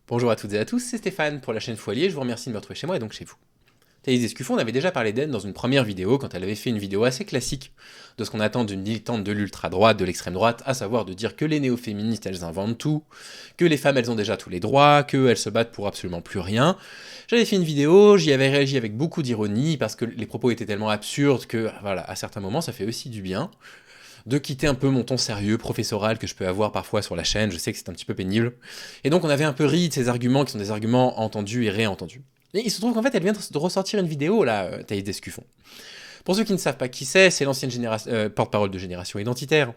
Bonjour à toutes et à tous, c'est Stéphane pour la chaîne Foilier, je vous remercie de me retrouver chez moi et donc chez vous. Thaïs Escuffon, on avait déjà parlé d'elle dans une première vidéo quand elle avait fait une vidéo assez classique de ce qu'on attend d'une militante de l'ultra-droite, de l'extrême droite, à savoir de dire que les néo-féministes elles inventent tout, que les femmes elles ont déjà tous les droits, qu'elles se battent pour absolument plus rien. J'avais fait une vidéo, j'y avais réagi avec beaucoup d'ironie parce que les propos étaient tellement absurdes que, voilà, à certains moments ça fait aussi du bien de quitter un peu mon ton sérieux, professoral que je peux avoir parfois sur la chaîne, je sais que c'est un petit peu pénible. Et donc on avait un peu ri de ces arguments qui sont des arguments entendus et réentendus. Et il se trouve qu'en fait elle vient de ressortir une vidéo, là, Thaïs Descuffon. Pour ceux qui ne savent pas qui c'est l'ancienne porte-parole de Génération Identitaire,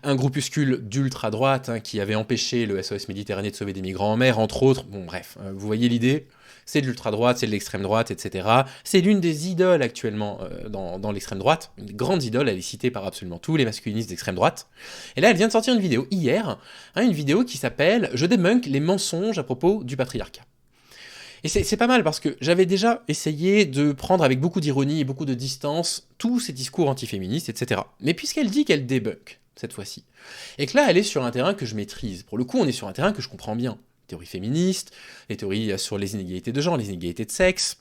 un groupuscule d'ultra-droite qui avait empêché le SOS Méditerranée de sauver des migrants en mer, entre autres. Bon bref, vous voyez l'idée, c'est de l'ultra-droite, c'est de l'extrême droite, etc. C'est l'une des idoles actuellement dans l'extrême droite, une grande idole, elle est citée par absolument tous les masculinistes d'extrême droite. Et là, elle vient de sortir une vidéo hier, une vidéo qui s'appelle « Je débunk les mensonges à propos du patriarcat ». Et c'est pas mal parce que j'avais déjà essayé de prendre avec beaucoup d'ironie et beaucoup de distance tous ces discours antiféministes, etc. Mais puisqu'elle dit qu'elle débunk, cette fois-ci, et que là elle est sur un terrain que je maîtrise, pour le coup on est sur un terrain que je comprends bien, les théories féministes, les théories sur les inégalités de genre, les inégalités de sexe,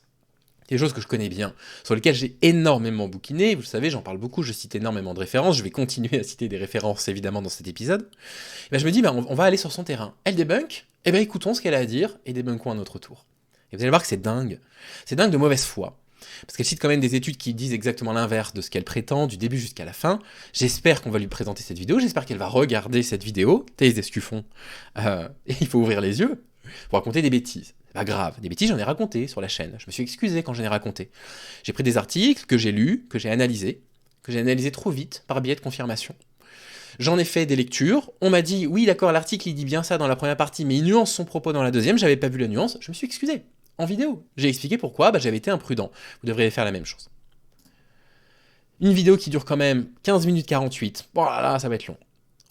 des choses que je connais bien, sur lesquelles j'ai énormément bouquiné, vous le savez, j'en parle beaucoup, je cite énormément de références, je vais continuer à citer des références évidemment dans cet épisode, et ben je me dis, on va aller sur son terrain. Elle débunk, et ben écoutons ce qu'elle a à dire, et débunkons à notre tour. Et vous allez voir que c'est dingue de mauvaise foi. Parce qu'elle cite quand même des études qui disent exactement l'inverse de ce qu'elle prétend, du début jusqu'à la fin. J'espère qu'on va lui présenter cette vidéo, j'espère qu'elle va regarder cette vidéo, Thaïs Descuffon, et il faut ouvrir les yeux, pour raconter des bêtises. C'est pas grave, des bêtises j'en ai raconté sur la chaîne, je me suis excusé quand j'en ai raconté. J'ai pris des articles que j'ai lus, que j'ai analysés trop vite, par biais de confirmation. J'en ai fait des lectures, on m'a dit, oui d'accord, l'article il dit bien ça dans la première partie, mais il nuance son propos dans la deuxième, j'avais pas vu la nuance, je me suis excusé. En vidéo. J'ai expliqué pourquoi, j'avais été imprudent. Vous devriez faire la même chose. Une vidéo qui dure quand même 15 minutes 48. Bon là, ça va être long.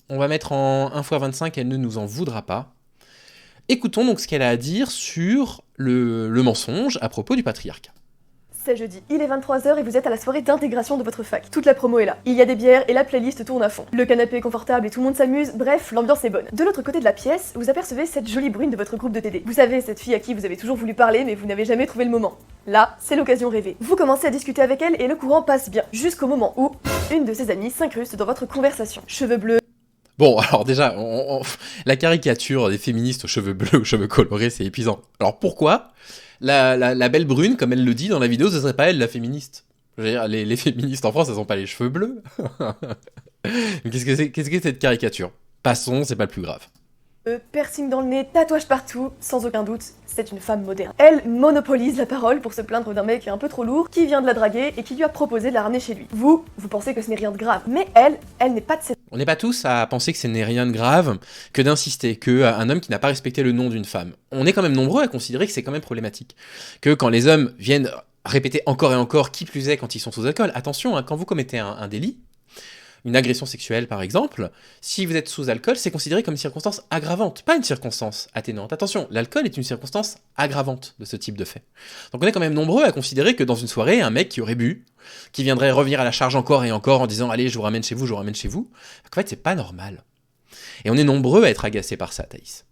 On va mettre en 1x25, elle ne nous en voudra pas. Écoutons donc ce qu'elle a à dire sur le mensonge à propos du patriarcat. C'est jeudi, il est 23h et vous êtes à la soirée d'intégration de votre fac. Toute la promo est là. Il y a des bières et la playlist tourne à fond. Le canapé est confortable et tout le monde s'amuse, bref, l'ambiance est bonne. De l'autre côté de la pièce, vous apercevez cette jolie brune de votre groupe de TD. Vous savez, cette fille à qui vous avez toujours voulu parler mais vous n'avez jamais trouvé le moment. Là, c'est l'occasion rêvée. Vous commencez à discuter avec elle et le courant passe bien, jusqu'au moment où une de ses amies s'incruste dans votre conversation. Cheveux bleus. Bon, alors déjà, la caricature des féministes aux cheveux bleus, aux cheveux colorés, c'est épuisant. Alors pourquoi la belle brune, comme elle le dit dans la vidéo, ce serait pas elle la féministe? Je veux dire, les féministes en France, elles ont pas les cheveux bleus. Qu'est-ce que c'est cette caricature? Passons, c'est pas le plus grave. Piercing dans le nez, tatouage partout, sans aucun doute, c'est une femme moderne. Elle monopolise la parole pour se plaindre d'un mec un peu trop lourd qui vient de la draguer et qui lui a proposé de la ramener chez lui. Vous pensez que ce n'est rien de grave, mais elle n'est pas de cette... On n'est pas tous à penser que ce n'est rien de grave que d'insister, qu'un homme qui n'a pas respecté le nom d'une femme. On est quand même nombreux à considérer que c'est quand même problématique. Que quand les hommes viennent répéter encore et encore, qui plus est quand ils sont sous alcool, attention, quand vous commettez un délit, une agression sexuelle par exemple, si vous êtes sous alcool, c'est considéré comme une circonstance aggravante, pas une circonstance atténuante. Attention, l'alcool est une circonstance aggravante de ce type de fait. Donc on est quand même nombreux à considérer que dans une soirée, un mec qui aurait bu, qui viendrait revenir à la charge encore et encore en disant « Allez, je vous ramène chez vous, en fait, c'est pas normal. Et on est nombreux à être agacés par ça, Thaïs.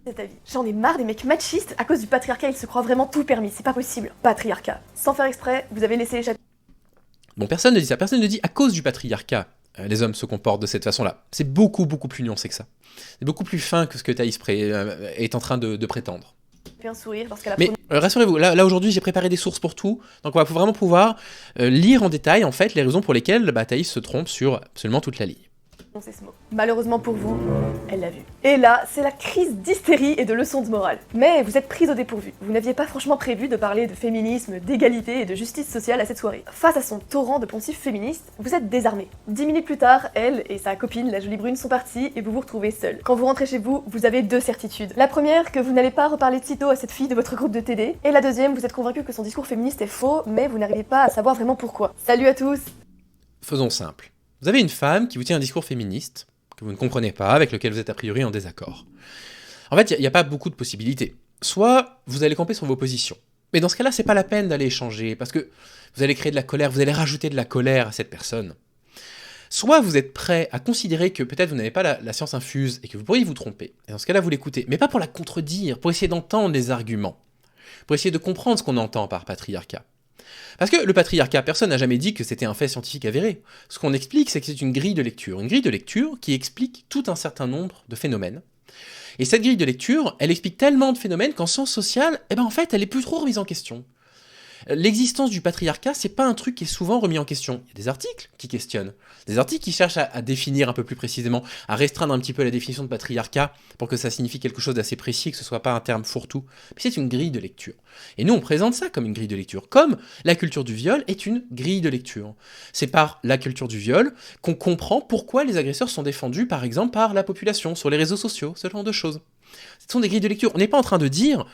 Cet avis. J'en ai marre des mecs machistes, à cause du patriarcat, ils se croient vraiment tout permis, c'est pas possible. Patriarcat. Sans faire exprès, vous avez laissé échapper... Bon, personne ne dit ça, personne ne dit à cause du patriarcat. Les hommes se comportent de cette façon-là. C'est beaucoup, beaucoup plus nuancé que ça. C'est beaucoup plus fin que ce que Thaïs est en train de prétendre. Un sourire parce qu'elle a... Mais rassurez-vous, là aujourd'hui j'ai préparé des sources pour tout, donc on va vraiment pouvoir lire en détail en fait les raisons pour lesquelles Thaïs se trompe sur absolument toute la ligne. C'est ce mot. Malheureusement pour vous, elle l'a vu. Et là, c'est la crise d'hystérie et de leçons de morale. Mais vous êtes prise au dépourvu. Vous n'aviez pas franchement prévu de parler de féminisme, d'égalité et de justice sociale à cette soirée. Face à son torrent de poncifs féministes, vous êtes désarmés. 10 minutes plus tard, elle et sa copine, la jolie brune, sont parties et vous vous retrouvez seul. Quand vous rentrez chez vous, vous avez deux certitudes. La première, que vous n'allez pas reparler de sitôt à cette fille de votre groupe de TD. Et la deuxième, vous êtes convaincu que son discours féministe est faux, mais vous n'arrivez pas à savoir vraiment pourquoi. Salut à tous! Faisons simple. Vous avez une femme qui vous tient un discours féministe, que vous ne comprenez pas, avec lequel vous êtes a priori en désaccord. En fait, il n'y a pas beaucoup de possibilités. Soit vous allez camper sur vos positions. Mais dans ce cas-là, c'est pas la peine d'aller échanger, parce que vous allez créer de la colère, vous allez rajouter de la colère à cette personne. Soit vous êtes prêt à considérer que peut-être vous n'avez pas la science infuse et que vous pourriez vous tromper, et dans ce cas-là vous l'écoutez, mais pas pour la contredire, pour essayer d'entendre les arguments, pour essayer de comprendre ce qu'on entend par patriarcat. Parce que le patriarcat, personne n'a jamais dit que c'était un fait scientifique avéré. Ce qu'on explique, c'est que c'est une grille de lecture qui explique tout un certain nombre de phénomènes. Et cette grille de lecture, elle explique tellement de phénomènes qu'en sciences sociales, en fait, elle est plus trop remise en question. L'existence du patriarcat, c'est pas un truc qui est souvent remis en question. Il y a des articles qui questionnent, des articles qui cherchent à définir un peu plus précisément, à restreindre un petit peu la définition de patriarcat pour que ça signifie quelque chose d'assez précis, que ce soit pas un terme fourre-tout. Mais c'est une grille de lecture. Et nous, on présente ça comme une grille de lecture, comme la culture du viol est une grille de lecture. C'est par la culture du viol qu'on comprend pourquoi les agresseurs sont défendus, par exemple, par la population, sur les réseaux sociaux, ce genre de choses. Ce sont des grilles de lecture. On n'est pas en train de dire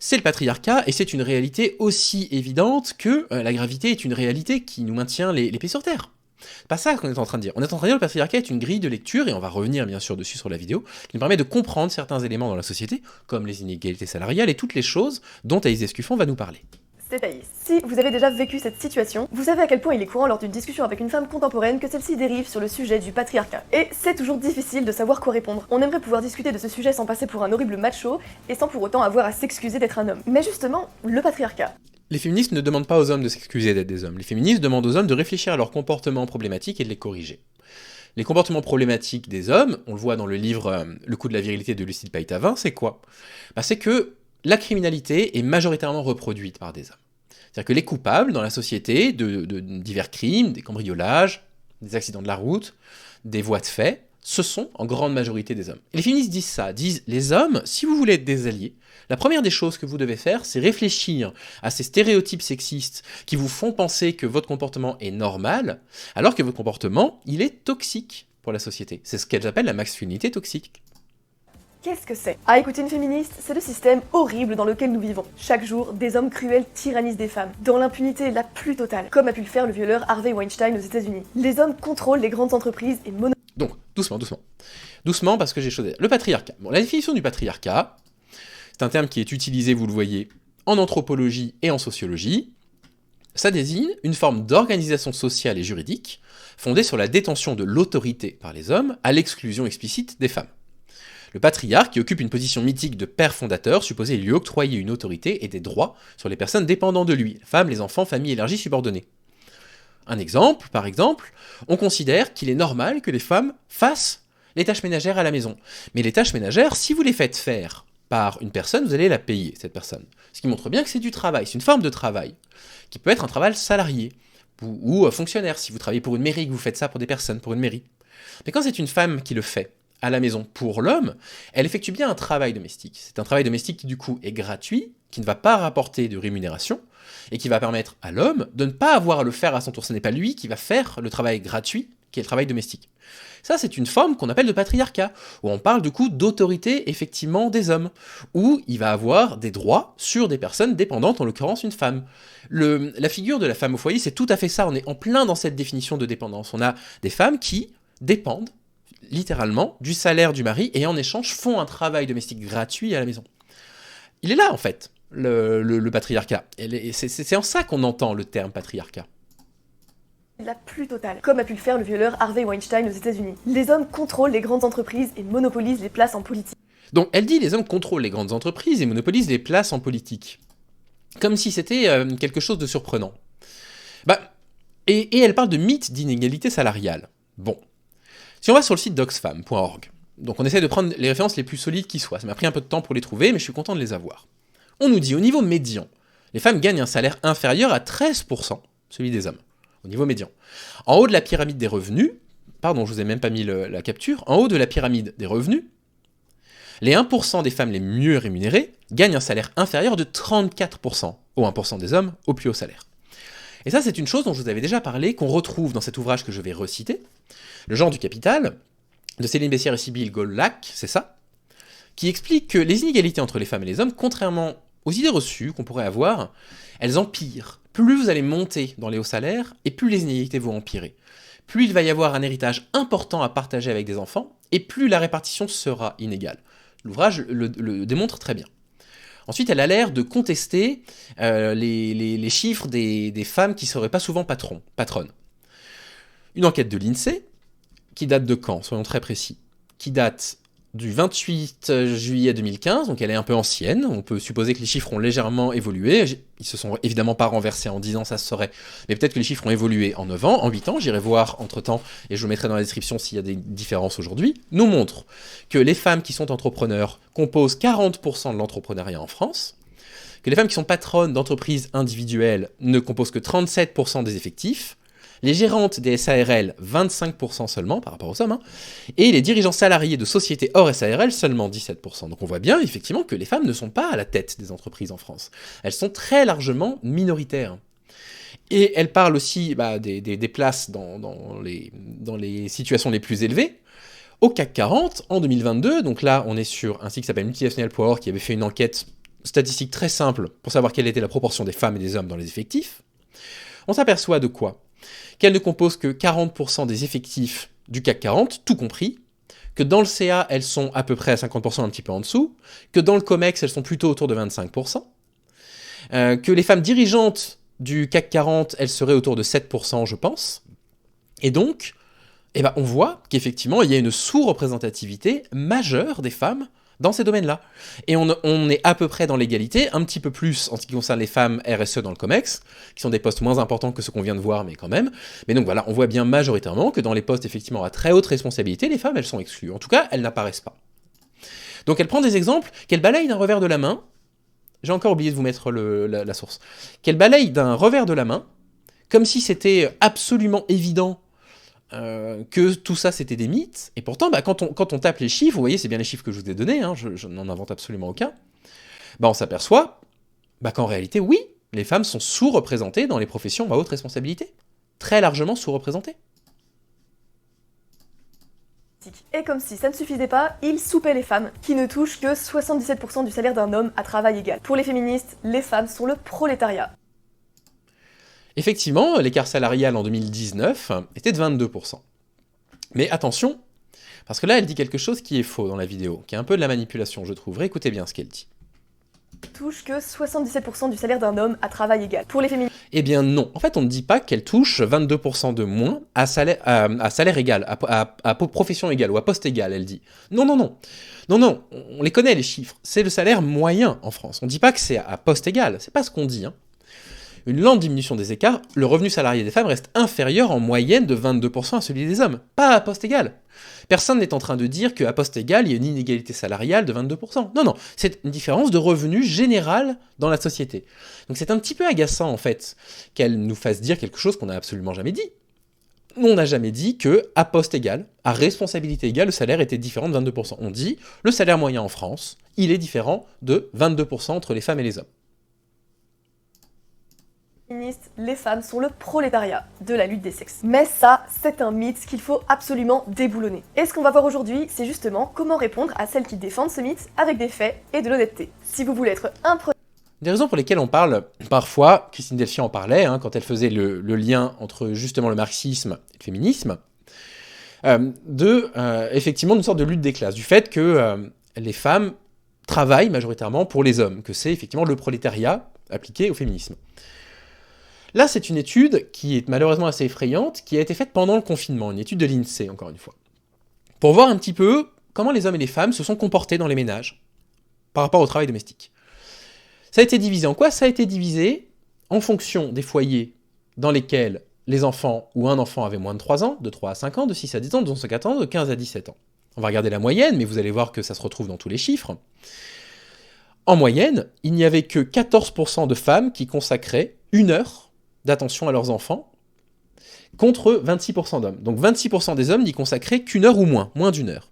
c'est le patriarcat et c'est une réalité aussi évidente que la gravité est une réalité qui nous maintient les pieds sur terre. C'est pas ça qu'on est en train de dire. On est en train de dire que le patriarcat est une grille de lecture, et on va revenir bien sûr dessus sur la vidéo, qui nous permet de comprendre certains éléments dans la société, comme les inégalités salariales et toutes les choses dont Thaïs Escuffon va nous parler. C'est Thaïs. Si vous avez déjà vécu cette situation, vous savez à quel point il est courant lors d'une discussion avec une femme contemporaine que celle-ci dérive sur le sujet du patriarcat. Et c'est toujours difficile de savoir quoi répondre. On aimerait pouvoir discuter de ce sujet sans passer pour un horrible macho, et sans pour autant avoir à s'excuser d'être un homme. Mais justement, le patriarcat. Les féministes ne demandent pas aux hommes de s'excuser d'être des hommes. Les féministes demandent aux hommes de réfléchir à leurs comportements problématiques et de les corriger. Les comportements problématiques des hommes, on le voit dans le livre Le coût de la virilité de Lucille Peytavin, c'est quoi ? C'est que la criminalité est majoritairement reproduite par des hommes. C'est-à-dire que les coupables dans la société de divers crimes, des cambriolages, des accidents de la route, des voies de fait, ce sont en grande majorité des hommes. Et les féministes disent ça, disent les hommes, si vous voulez être des alliés, la première des choses que vous devez faire, c'est réfléchir à ces stéréotypes sexistes qui vous font penser que votre comportement est normal, alors que votre comportement, il est toxique pour la société. C'est ce qu'elles appellent la masculinité toxique. Qu'est-ce que c'est ? À écouter une féministe, c'est le système horrible dans lequel nous vivons. Chaque jour, des hommes cruels tyrannisent des femmes, dans l'impunité la plus totale, comme a pu le faire le violeur Harvey Weinstein aux États-Unis. Les hommes contrôlent les grandes entreprises et Donc, doucement. Doucement parce que j'ai chose à dire. Le patriarcat. Bon, la définition du patriarcat, c'est un terme qui est utilisé, vous le voyez, en anthropologie et en sociologie. Ça désigne une forme d'organisation sociale et juridique fondée sur la détention de l'autorité par les hommes à l'exclusion explicite des femmes. Le patriarche, qui occupe une position mythique de père fondateur, supposé lui octroyer une autorité et des droits sur les personnes dépendant de lui, femmes, les enfants, familles élargies, subordonnées. Un exemple, par exemple, on considère qu'il est normal que les femmes fassent les tâches ménagères à la maison. Mais les tâches ménagères, si vous les faites faire par une personne, vous allez la payer, cette personne. Ce qui montre bien que c'est du travail, c'est une forme de travail, qui peut être un travail salarié, ou fonctionnaire, si vous travaillez pour une mairie, que vous faites ça pour des personnes, pour une mairie. Mais quand c'est une femme qui le fait, à la maison pour l'homme, elle effectue bien un travail domestique. C'est un travail domestique qui du coup est gratuit, qui ne va pas rapporter de rémunération, et qui va permettre à l'homme de ne pas avoir à le faire à son tour. Ce n'est pas lui qui va faire le travail gratuit, qui est le travail domestique. Ça, c'est une forme qu'on appelle de patriarcat, où on parle du coup d'autorité effectivement des hommes, où il va avoir des droits sur des personnes dépendantes, en l'occurrence une femme. La figure de la femme au foyer, c'est tout à fait ça, on est en plein dans cette définition de dépendance. On a des femmes qui dépendent littéralement du salaire du mari et en échange font un travail domestique gratuit à la maison. Il est là en fait, le patriarcat. C'est en ça qu'on entend le terme patriarcat. La plus totale, comme a pu le faire le violeur Harvey Weinstein aux États-Unis. Les hommes contrôlent les grandes entreprises et monopolisent les places en politique. Donc elle dit les hommes contrôlent les grandes entreprises et monopolisent les places en politique. Comme si c'était quelque chose de surprenant. Et elle parle de mythe d'inégalité salariale. Bon. Si on va sur le site d'Oxfam.org, donc on essaie de prendre les références les plus solides qui soient, ça m'a pris un peu de temps pour les trouver, mais je suis content de les avoir. On nous dit, au niveau médian, les femmes gagnent un salaire inférieur à 13%, celui des hommes, au niveau médian. En haut de la pyramide des revenus, pardon, je vous ai même pas mis la capture, en haut de la pyramide des revenus, les 1% des femmes les mieux rémunérées gagnent un salaire inférieur de 34% au 1% des hommes au plus haut salaire. Et ça, c'est une chose dont je vous avais déjà parlé, qu'on retrouve dans cet ouvrage que je vais reciter, Le genre du capital, de Céline Bessière et Sybille Gollack, c'est ça, qui explique que les inégalités entre les femmes et les hommes, contrairement aux idées reçues qu'on pourrait avoir, elles empirent. Plus vous allez monter dans les hauts salaires, et plus les inégalités vont empirer. Plus il va y avoir un héritage important à partager avec des enfants, et plus la répartition sera inégale. L'ouvrage le démontre très bien. Ensuite, elle a l'air de contester les chiffres des femmes qui ne seraient pas souvent patronnes. Une enquête de l'INSEE qui date de quand? Soyons très précis. Qui date du 28 juillet 2015, donc elle est un peu ancienne. On peut supposer que les chiffres ont légèrement évolué. Ils se sont évidemment pas renversés en 10 ans, ça se saurait. Mais peut-être que les chiffres ont évolué en 9 ans, en 8 ans. J'irai voir entre-temps, et je vous mettrai dans la description s'il y a des différences aujourd'hui. Nous montre que les femmes qui sont entrepreneurs composent 40% de l'entrepreneuriat en France, que les femmes qui sont patronnes d'entreprises individuelles ne composent que 37% des effectifs, les gérantes des SARL, 25% seulement par rapport aux hommes, et les dirigeants salariés de sociétés hors SARL, seulement 17%. Donc on voit bien effectivement que les femmes ne sont pas à la tête des entreprises en France. Elles sont très largement minoritaires. Et elles parlent aussi des places dans les situations les plus élevées. Au CAC 40, en 2022, donc là on est sur un site qui s'appelle Multinational Power, qui avait fait une enquête statistique très simple pour savoir quelle était la proportion des femmes et des hommes dans les effectifs. On s'aperçoit de quoi? Qu'elles ne composent que 40% des effectifs du CAC 40, tout compris, que dans le CA, elles sont à peu près à 50%, un petit peu en dessous, que dans le COMEX, elles sont plutôt autour de 25%, que les femmes dirigeantes du CAC 40, elles seraient autour de 7%, je pense. Et donc, on voit qu'effectivement, il y a une sous-représentativité majeure des femmes dans ces domaines-là. Et on est à peu près dans l'égalité, un petit peu plus en ce qui concerne les femmes RSE dans le COMEX, qui sont des postes moins importants que ceux qu'on vient de voir, mais quand même. Mais donc voilà, on voit bien majoritairement que dans les postes effectivement à très haute responsabilité, les femmes, elles sont exclues. En tout cas, elles n'apparaissent pas. Donc elle prend des exemples qu'elle balaye d'un revers de la main. J'ai encore oublié de vous mettre la source. Qu'elle balaye d'un revers de la main, comme si c'était absolument évident que tout ça c'était des mythes, et pourtant quand on tape les chiffres, vous voyez c'est bien les chiffres que je vous ai donnés, je n'en invente absolument aucun, on s'aperçoit qu'en réalité oui, les femmes sont sous-représentées dans les professions à haute responsabilité, très largement sous-représentées. Et comme si ça ne suffisait pas, ils soupaient les femmes, qui ne touchent que 77% du salaire d'un homme à travail égal. Pour les féministes, les femmes sont le prolétariat. Effectivement, l'écart salarial en 2019 était de 22%. Mais attention, parce que là, elle dit quelque chose qui est faux dans la vidéo, qui est un peu de la manipulation, je trouve. Écoutez bien ce qu'elle dit. Touche que 77% du salaire d'un homme à travail égal. Pour les féministes... Eh bien non, en fait on ne dit pas qu'elle touche 22% de moins à salaire égal, à profession égale ou à poste égal, elle dit. Non, on les connaît les chiffres, c'est le salaire moyen en France. On ne dit pas que c'est à poste égal, c'est pas ce qu'on dit, Une lente diminution des écarts, le revenu salarié des femmes reste inférieur en moyenne de 22% à celui des hommes, pas à poste égal. Personne n'est en train de dire qu'à poste égal, il y a une inégalité salariale de 22%. Non, c'est une différence de revenu général dans la société. Donc c'est un petit peu agaçant, en fait, qu'elle nous fasse dire quelque chose qu'on n'a absolument jamais dit. On n'a jamais dit qu'à poste égal, à responsabilité égale, le salaire était différent de 22%. On dit, le salaire moyen en France, il est différent de 22% entre les femmes et les hommes. Les femmes sont le prolétariat de la lutte des sexes. Mais ça, c'est un mythe qu'il faut absolument déboulonner. Et ce qu'on va voir aujourd'hui, c'est justement comment répondre à celles qui défendent ce mythe avec des faits et de l'honnêteté. Si vous voulez être des raisons pour lesquelles on parle parfois, Christine Delphi en parlait, quand elle faisait le lien entre justement le marxisme et le féminisme, effectivement d'une sorte de lutte des classes, du fait que les femmes travaillent majoritairement pour les hommes, que c'est effectivement le prolétariat appliqué au féminisme. Là, c'est une étude qui est malheureusement assez effrayante, qui a été faite pendant le confinement, une étude de l'INSEE, encore une fois, pour voir un petit peu comment les hommes et les femmes se sont comportés dans les ménages par rapport au travail domestique. Ça a été divisé en quoi? Ça a été divisé en fonction des foyers dans lesquels les enfants ou un enfant avait moins de 3 ans, de 3 à 5 ans, de 6 à 10 ans, de 11 à 14 ans, de 15 à 17 ans. On va regarder la moyenne, mais vous allez voir que ça se retrouve dans tous les chiffres. En moyenne, il n'y avait que 14% de femmes qui consacraient 1 heure d'attention à leurs enfants, contre 26% d'hommes. Donc 26% des hommes n'y consacraient qu'1 heure ou moins d'1 heure.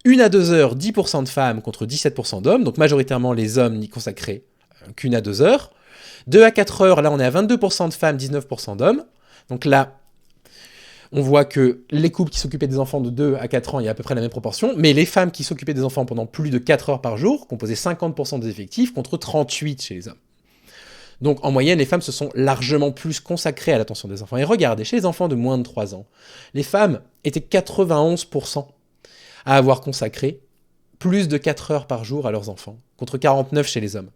1 à 2 heures, 10% de femmes contre 17% d'hommes, donc majoritairement les hommes n'y consacraient qu'1 à 2 heures. 2 à 4 heures, là on est à 22% de femmes, 19% d'hommes. Donc là, on voit que les couples qui s'occupaient des enfants de 2 à 4 ans, il y a à peu près la même proportion, mais les femmes qui s'occupaient des enfants pendant plus de 4 heures par jour composaient 50% des effectifs contre 38% chez les hommes. Donc en moyenne, les femmes se sont largement plus consacrées à l'attention des enfants. Et regardez, chez les enfants de moins de 3 ans, les femmes étaient 91% à avoir consacré plus de 4 heures par jour à leurs enfants, contre 49% chez les hommes.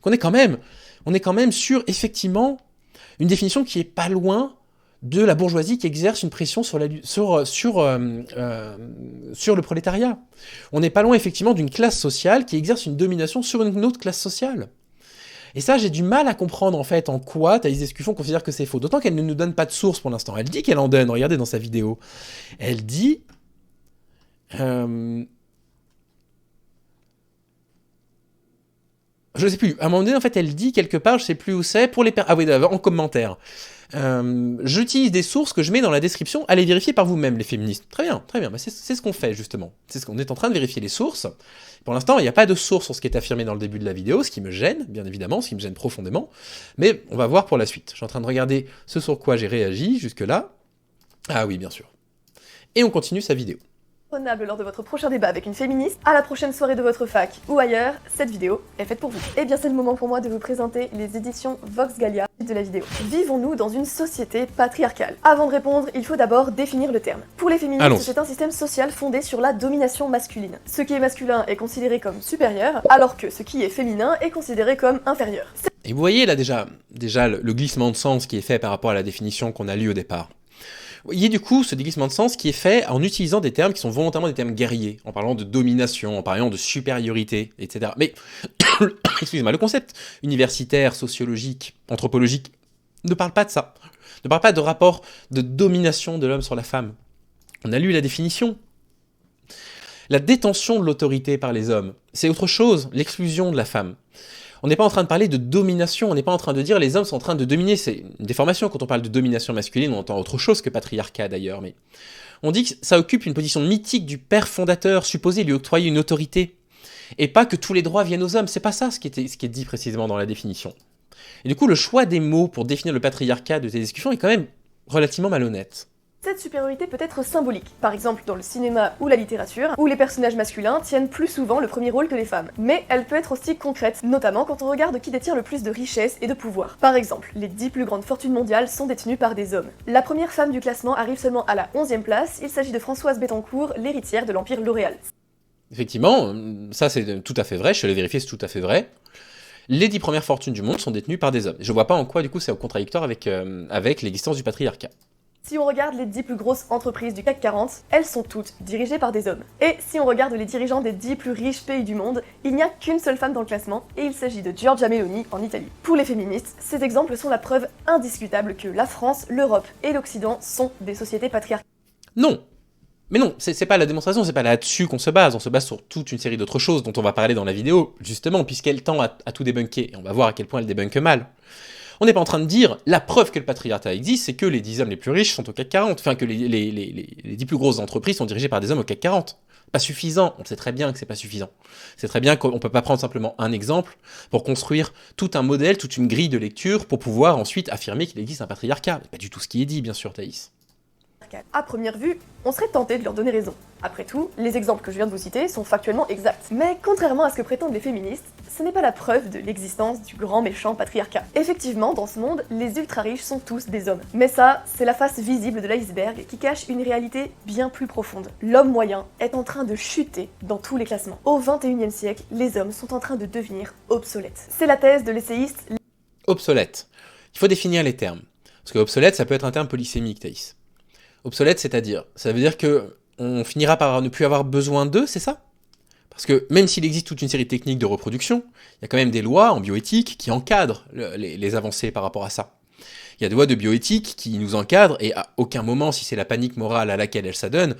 On est quand même sur, effectivement, une définition qui est pas loin de la bourgeoisie qui exerce une pression sur le prolétariat. On n'est pas loin effectivement d'une classe sociale qui exerce une domination sur une autre classe sociale. Et ça, j'ai du mal à comprendre en fait en quoi Thaïs Escuffon considère que c'est faux. D'autant qu'elle ne nous donne pas de source pour l'instant. Elle dit qu'elle en donne, regardez dans sa vidéo. Elle dit... je sais plus, à un moment donné, en fait, elle dit quelque part, je sais plus où c'est, pour les... Ah oui, en commentaire. J'utilise des sources que je mets dans la description, allez vérifier par vous-même, les féministes. Très bien, bah, c'est ce qu'on fait, justement. C'est ce qu'on est en train de vérifier les sources. Pour l'instant, il n'y a pas de source sur ce qui est affirmé dans le début de la vidéo, ce qui me gêne, bien évidemment, ce qui me gêne profondément, mais on va voir pour la suite. Je suis en train de regarder ce sur quoi j'ai réagi jusque-là. Ah oui, bien sûr. Et on continue sa vidéo. Lors de votre prochain débat avec une féministe, à la prochaine soirée de votre fac ou ailleurs, cette vidéo est faite pour vous. Et bien c'est le moment pour moi de vous présenter les éditions Vox Gallia de la vidéo. Vivons-nous dans une société patriarcale? Avant de répondre, il faut d'abord définir le terme. Pour les féministes, c'est un système social fondé sur la domination masculine. Ce qui est masculin est considéré comme supérieur, alors que ce qui est féminin est considéré comme inférieur. Et vous voyez là déjà le glissement de sens qui est fait par rapport à la définition qu'on a lue au départ. Vous voyez du coup ce déglissement de sens qui est fait en utilisant des termes qui sont volontairement des termes guerriers, en parlant de domination, en parlant de supériorité, etc. Mais, excusez-moi, le concept universitaire, sociologique, anthropologique ne parle pas de ça. Ne parle pas de rapport de domination de l'homme sur la femme. On a lu la définition. La détention de l'autorité par les hommes, c'est autre chose, l'exclusion de la femme. On n'est pas en train de parler de domination, on n'est pas en train de dire les hommes sont en train de dominer, c'est une déformation quand on parle de domination masculine, on entend autre chose que patriarcat d'ailleurs, mais on dit que ça occupe une position mythique du père fondateur, supposé lui octroyer une autorité, et pas que tous les droits viennent aux hommes, c'est pas ça ce qui est dit précisément dans la définition. Et du coup, le choix des mots pour définir le patriarcat de ces discussions est quand même relativement malhonnête. Cette supériorité peut être symbolique, par exemple dans le cinéma ou la littérature, où les personnages masculins tiennent plus souvent le premier rôle que les femmes. Mais elle peut être aussi concrète, notamment quand on regarde qui détient le plus de richesses et de pouvoir. Par exemple, les 10 plus grandes fortunes mondiales sont détenues par des hommes. La première femme du classement arrive seulement à la 11e place, il s'agit de Françoise Bettencourt, l'héritière de l'Empire L'Oréal. Effectivement, ça c'est tout à fait vrai, je l'ai vérifié, c'est tout à fait vrai. Les 10 premières fortunes du monde sont détenues par des hommes. Je vois pas en quoi du coup c'est contradictoire avec l'existence du patriarcat. Si on regarde les 10 plus grosses entreprises du CAC 40, elles sont toutes dirigées par des hommes. Et si on regarde les dirigeants des 10 plus riches pays du monde, il n'y a qu'une seule femme dans le classement, et il s'agit de Giorgia Meloni en Italie. Pour les féministes, ces exemples sont la preuve indiscutable que la France, l'Europe et l'Occident sont des sociétés patriarcales. Non. Mais non, c'est pas la démonstration, c'est pas là-dessus qu'on se base, on se base sur toute une série d'autres choses dont on va parler dans la vidéo, justement, puisqu'elle tend à tout débunker, et on va voir à quel point elle débunke mal. On n'est pas en train de dire, la preuve que le patriarcat existe, c'est que les 10 hommes les plus riches sont au CAC 40, enfin que les 10 plus grosses entreprises sont dirigées par des hommes au CAC 40. Pas suffisant, on sait très bien que c'est pas suffisant. C'est très bien qu'on peut pas prendre simplement un exemple pour construire tout un modèle, toute une grille de lecture pour pouvoir ensuite affirmer qu'il existe un patriarcat. C'est pas du tout ce qui est dit, bien sûr, Thaïs. À première vue, on serait tenté de leur donner raison. Après tout, les exemples que je viens de vous citer sont factuellement exacts. Mais contrairement à ce que prétendent les féministes, ce n'est pas la preuve de l'existence du grand méchant patriarcat. Effectivement, dans ce monde, les ultra-riches sont tous des hommes. Mais ça, c'est la face visible de l'iceberg qui cache une réalité bien plus profonde. L'homme moyen est en train de chuter dans tous les classements. Au XXIe siècle, les hommes sont en train de devenir obsolètes. C'est la thèse de l'essayiste... Obsolète. Il faut définir les termes. Parce que obsolète, ça peut être un terme polysémique, Thaïs. Obsolète, c'est-à-dire, ça veut dire que on finira par ne plus avoir besoin d'eux, c'est ça? Parce que même s'il existe toute une série de techniques de reproduction, il y a quand même des lois en bioéthique qui encadrent les avancées par rapport à ça. Il y a des lois de bioéthique qui nous encadrent, et à aucun moment, si c'est la panique morale à laquelle elles s'adonnent,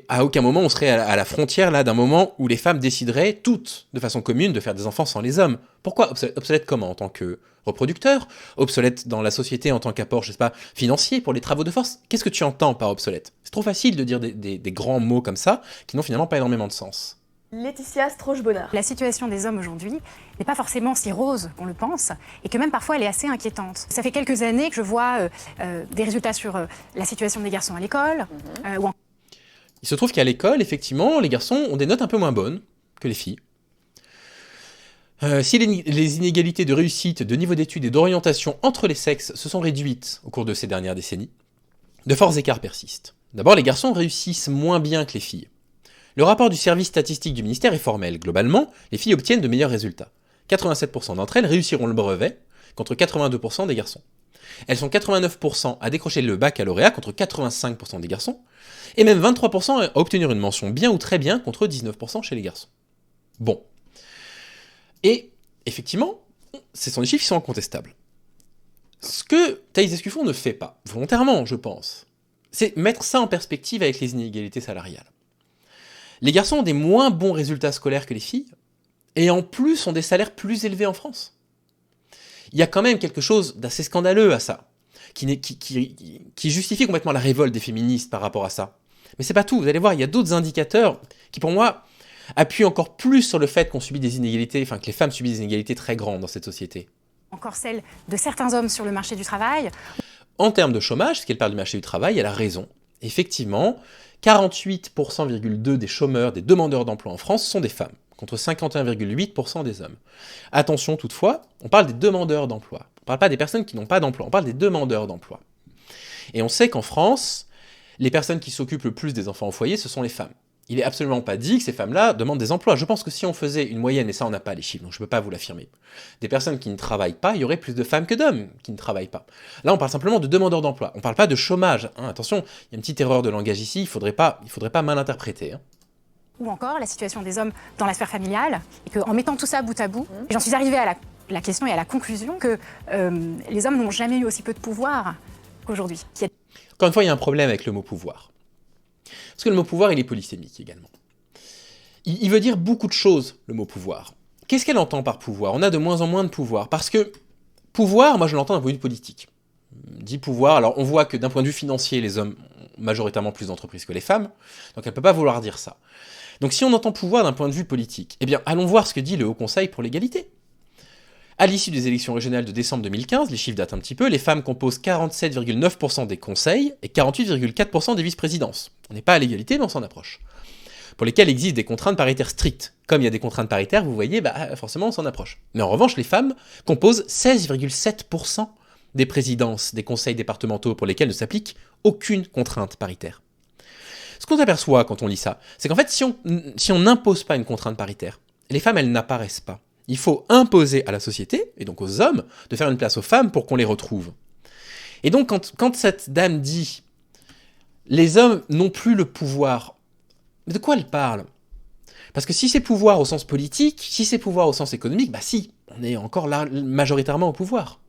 à aucun moment on serait à la frontière là d'un moment où les femmes décideraient toutes, de façon commune, de faire des enfants sans les hommes. Pourquoi obsolète comment? En tant que reproducteur? Obsolète dans la société en tant qu'apport, je sais pas, financier pour les travaux de force? Qu'est-ce que tu entends par obsolète? C'est trop facile de dire des grands mots comme ça, qui n'ont finalement pas énormément de sens. Laetitia Stroche-Bonnard. La situation des hommes aujourd'hui n'est pas forcément si rose qu'on le pense, et que même parfois elle est assez inquiétante. Ça fait quelques années que je vois des résultats sur la situation des garçons à l'école. Il se trouve qu'à l'école, effectivement, les garçons ont des notes un peu moins bonnes que les filles. Si les inégalités de réussite, de niveau d'études et d'orientation entre les sexes se sont réduites au cours de ces dernières décennies, de forts écarts persistent. D'abord, les garçons réussissent moins bien que les filles. Le rapport du service statistique du ministère est formel. Globalement, les filles obtiennent de meilleurs résultats. 87% d'entre elles réussiront le brevet, contre 82% des garçons. Elles sont 89% à décrocher le baccalauréat contre 85% des garçons, et même 23% à obtenir une mention bien ou très bien contre 19% chez les garçons. Bon. Et effectivement, ce sont des chiffres qui sont incontestables. Ce que Thaïs Escuffon ne fait pas, volontairement je pense, c'est mettre ça en perspective avec les inégalités salariales. Les garçons ont des moins bons résultats scolaires que les filles, et en plus ont des salaires plus élevés en France. Il y a quand même quelque chose d'assez scandaleux à ça, qui justifie complètement la révolte des féministes par rapport à ça. Mais c'est pas tout, vous allez voir, il y a d'autres indicateurs qui pour moi appuient encore plus sur le fait qu'on subit des inégalités, enfin que les femmes subissent des inégalités très grandes dans cette société. Encore celle de certains hommes sur le marché du travail. En termes de chômage, ce qu'elle parle du marché du travail, elle a raison. Effectivement, 48,2% des chômeurs, des demandeurs d'emploi en France sont des femmes, contre 51,8% des hommes. Attention toutefois, on parle des demandeurs d'emploi. On ne parle pas des personnes qui n'ont pas d'emploi, on parle des demandeurs d'emploi. Et on sait qu'en France, les personnes qui s'occupent le plus des enfants au foyer, ce sont les femmes. Il n'est absolument pas dit que ces femmes-là demandent des emplois. Je pense que si on faisait une moyenne, et ça on n'a pas les chiffres, donc je ne peux pas vous l'affirmer, des personnes qui ne travaillent pas, il y aurait plus de femmes que d'hommes qui ne travaillent pas. Là on parle simplement de demandeurs d'emploi, on ne parle pas de chômage. Attention, il y a une petite erreur de langage ici, il ne faudrait pas mal interpréter. Ou encore la situation des hommes dans la sphère familiale, et qu'en mettant tout ça bout à bout, j'en suis arrivée à la question et à la conclusion que les hommes n'ont jamais eu aussi peu de pouvoir qu'aujourd'hui. Encore une fois, il y a un problème avec le mot pouvoir. Parce que le mot pouvoir, il est polysémique également. Il veut dire beaucoup de choses, le mot pouvoir. Qu'est-ce qu'elle entend par pouvoir? On a de moins en moins de pouvoir. Parce que pouvoir, moi je l'entends d'un point de vue politique. Dit pouvoir, alors on voit que d'un point de vue financier, les hommes ont majoritairement plus d'entreprises que les femmes, donc elle ne peut pas vouloir dire ça. Donc si on entend pouvoir d'un point de vue politique, eh bien allons voir ce que dit le Haut Conseil pour l'égalité. À l'issue des élections régionales de décembre 2015, les chiffres datent un petit peu, les femmes composent 47,9% des conseils et 48,4% des vice-présidences. On n'est pas à l'égalité, mais on s'en approche. Pour lesquelles existent des contraintes paritaires strictes. Comme il y a des contraintes paritaires, vous voyez, forcément on s'en approche. Mais en revanche, les femmes composent 16,7% des présidences des conseils départementaux pour lesquels ne s'applique aucune contrainte paritaire. Ce qu'on s'aperçoit quand on lit ça, c'est qu'en fait, si on n'impose pas une contrainte paritaire, les femmes, elles n'apparaissent pas. Il faut imposer à la société, et donc aux hommes, de faire une place aux femmes pour qu'on les retrouve. Et donc, quand cette dame dit « les hommes n'ont plus le pouvoir », de quoi elle parle? Parce que si c'est pouvoir au sens politique, si c'est pouvoir au sens économique, si, on est encore là majoritairement au pouvoir.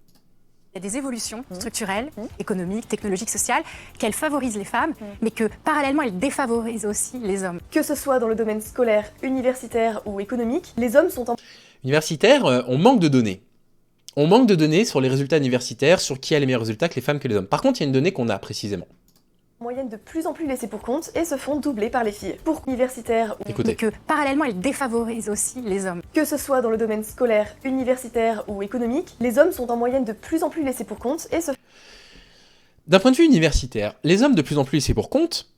Il y a des évolutions structurelles, économiques, technologiques, sociales, qu'elles favorisent les femmes, mais que parallèlement elles défavorisent aussi les hommes. Que ce soit dans le domaine scolaire, universitaire ou économique, les hommes sont en Universitaire, on manque de données. On manque de données sur les résultats universitaires, sur qui a les meilleurs résultats que les femmes que les hommes. Par contre, il y a une donnée qu'on a précisément. moyenne de plus en plus laissées pour compte et se font doubler par les filles. Pour universitaires ou Écoutez. Mais que parallèlement elles défavorisent aussi les hommes. que ce soit dans le domaine scolaire, universitaire ou économique, les hommes sont en moyenne de plus en plus laissés pour compte et se D'un point de vue universitaire, les hommes de plus en plus laissés pour compte,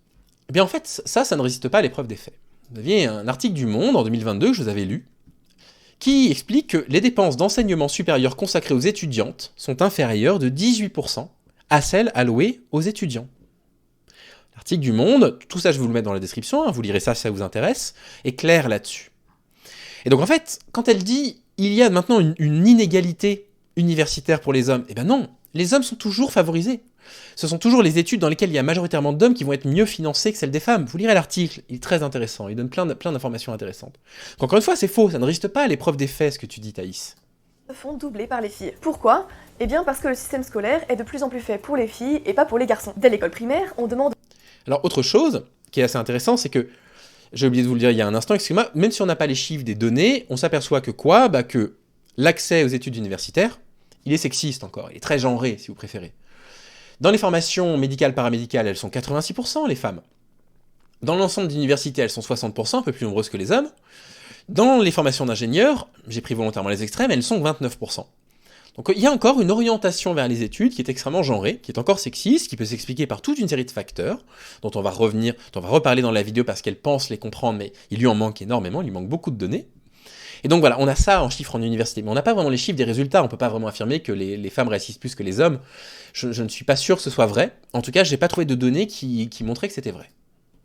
eh bien en fait, ça ne résiste pas à l'épreuve des faits. Vous aviez un article du Monde en 2022 que je vous avais lu, qui explique que les dépenses d'enseignement supérieur consacrées aux étudiantes sont inférieures de 18% à celles allouées aux étudiants. L'article du Monde, tout ça je vais vous le mettre dans la description, vous lirez ça si ça vous intéresse, est clair là-dessus. Et donc en fait, quand elle dit « il y a maintenant une inégalité universitaire pour les hommes », eh bien non, les hommes sont toujours favorisés. Ce sont toujours les études dans lesquelles il y a majoritairement d'hommes qui vont être mieux financées que celles des femmes. Vous lirez l'article, il est très intéressant, il donne plein d'informations intéressantes. Donc, encore une fois, c'est faux, ça ne résiste pas à l'épreuve des faits, ce que tu dis, Thaïs. se font doubler par les filles. Pourquoi? Eh bien parce que le système scolaire est de plus en plus fait pour les filles et pas pour les garçons. Dès l'école primaire, on demande... Alors, autre chose qui est assez intéressant, c'est que, j'ai oublié de vous le dire il y a un instant, excusez-moi, même si on n'a pas les chiffres des données, on s'aperçoit que quoi? Que l'accès aux études universitaires, il est sexiste encore, il est très genré, si vous préférez. Dans les formations médicales, paramédicales, elles sont 86%, les femmes. Dans l'ensemble d'universités, elles sont 60%, un peu plus nombreuses que les hommes. Dans les formations d'ingénieurs, j'ai pris volontairement les extrêmes, elles sont 29%. Donc il y a encore une orientation vers les études qui est extrêmement genrée, qui est encore sexiste, qui peut s'expliquer par toute une série de facteurs, dont on va reparler dans la vidéo parce qu'elle pense les comprendre, mais il lui en manque énormément, il lui manque beaucoup de données. Et donc voilà, on a ça en chiffres en université, mais on n'a pas vraiment les chiffres des résultats, on ne peut pas vraiment affirmer que les femmes réussissent plus que les hommes. Je ne suis pas sûr que ce soit vrai. En tout cas, je n'ai pas trouvé de données qui montraient que c'était vrai.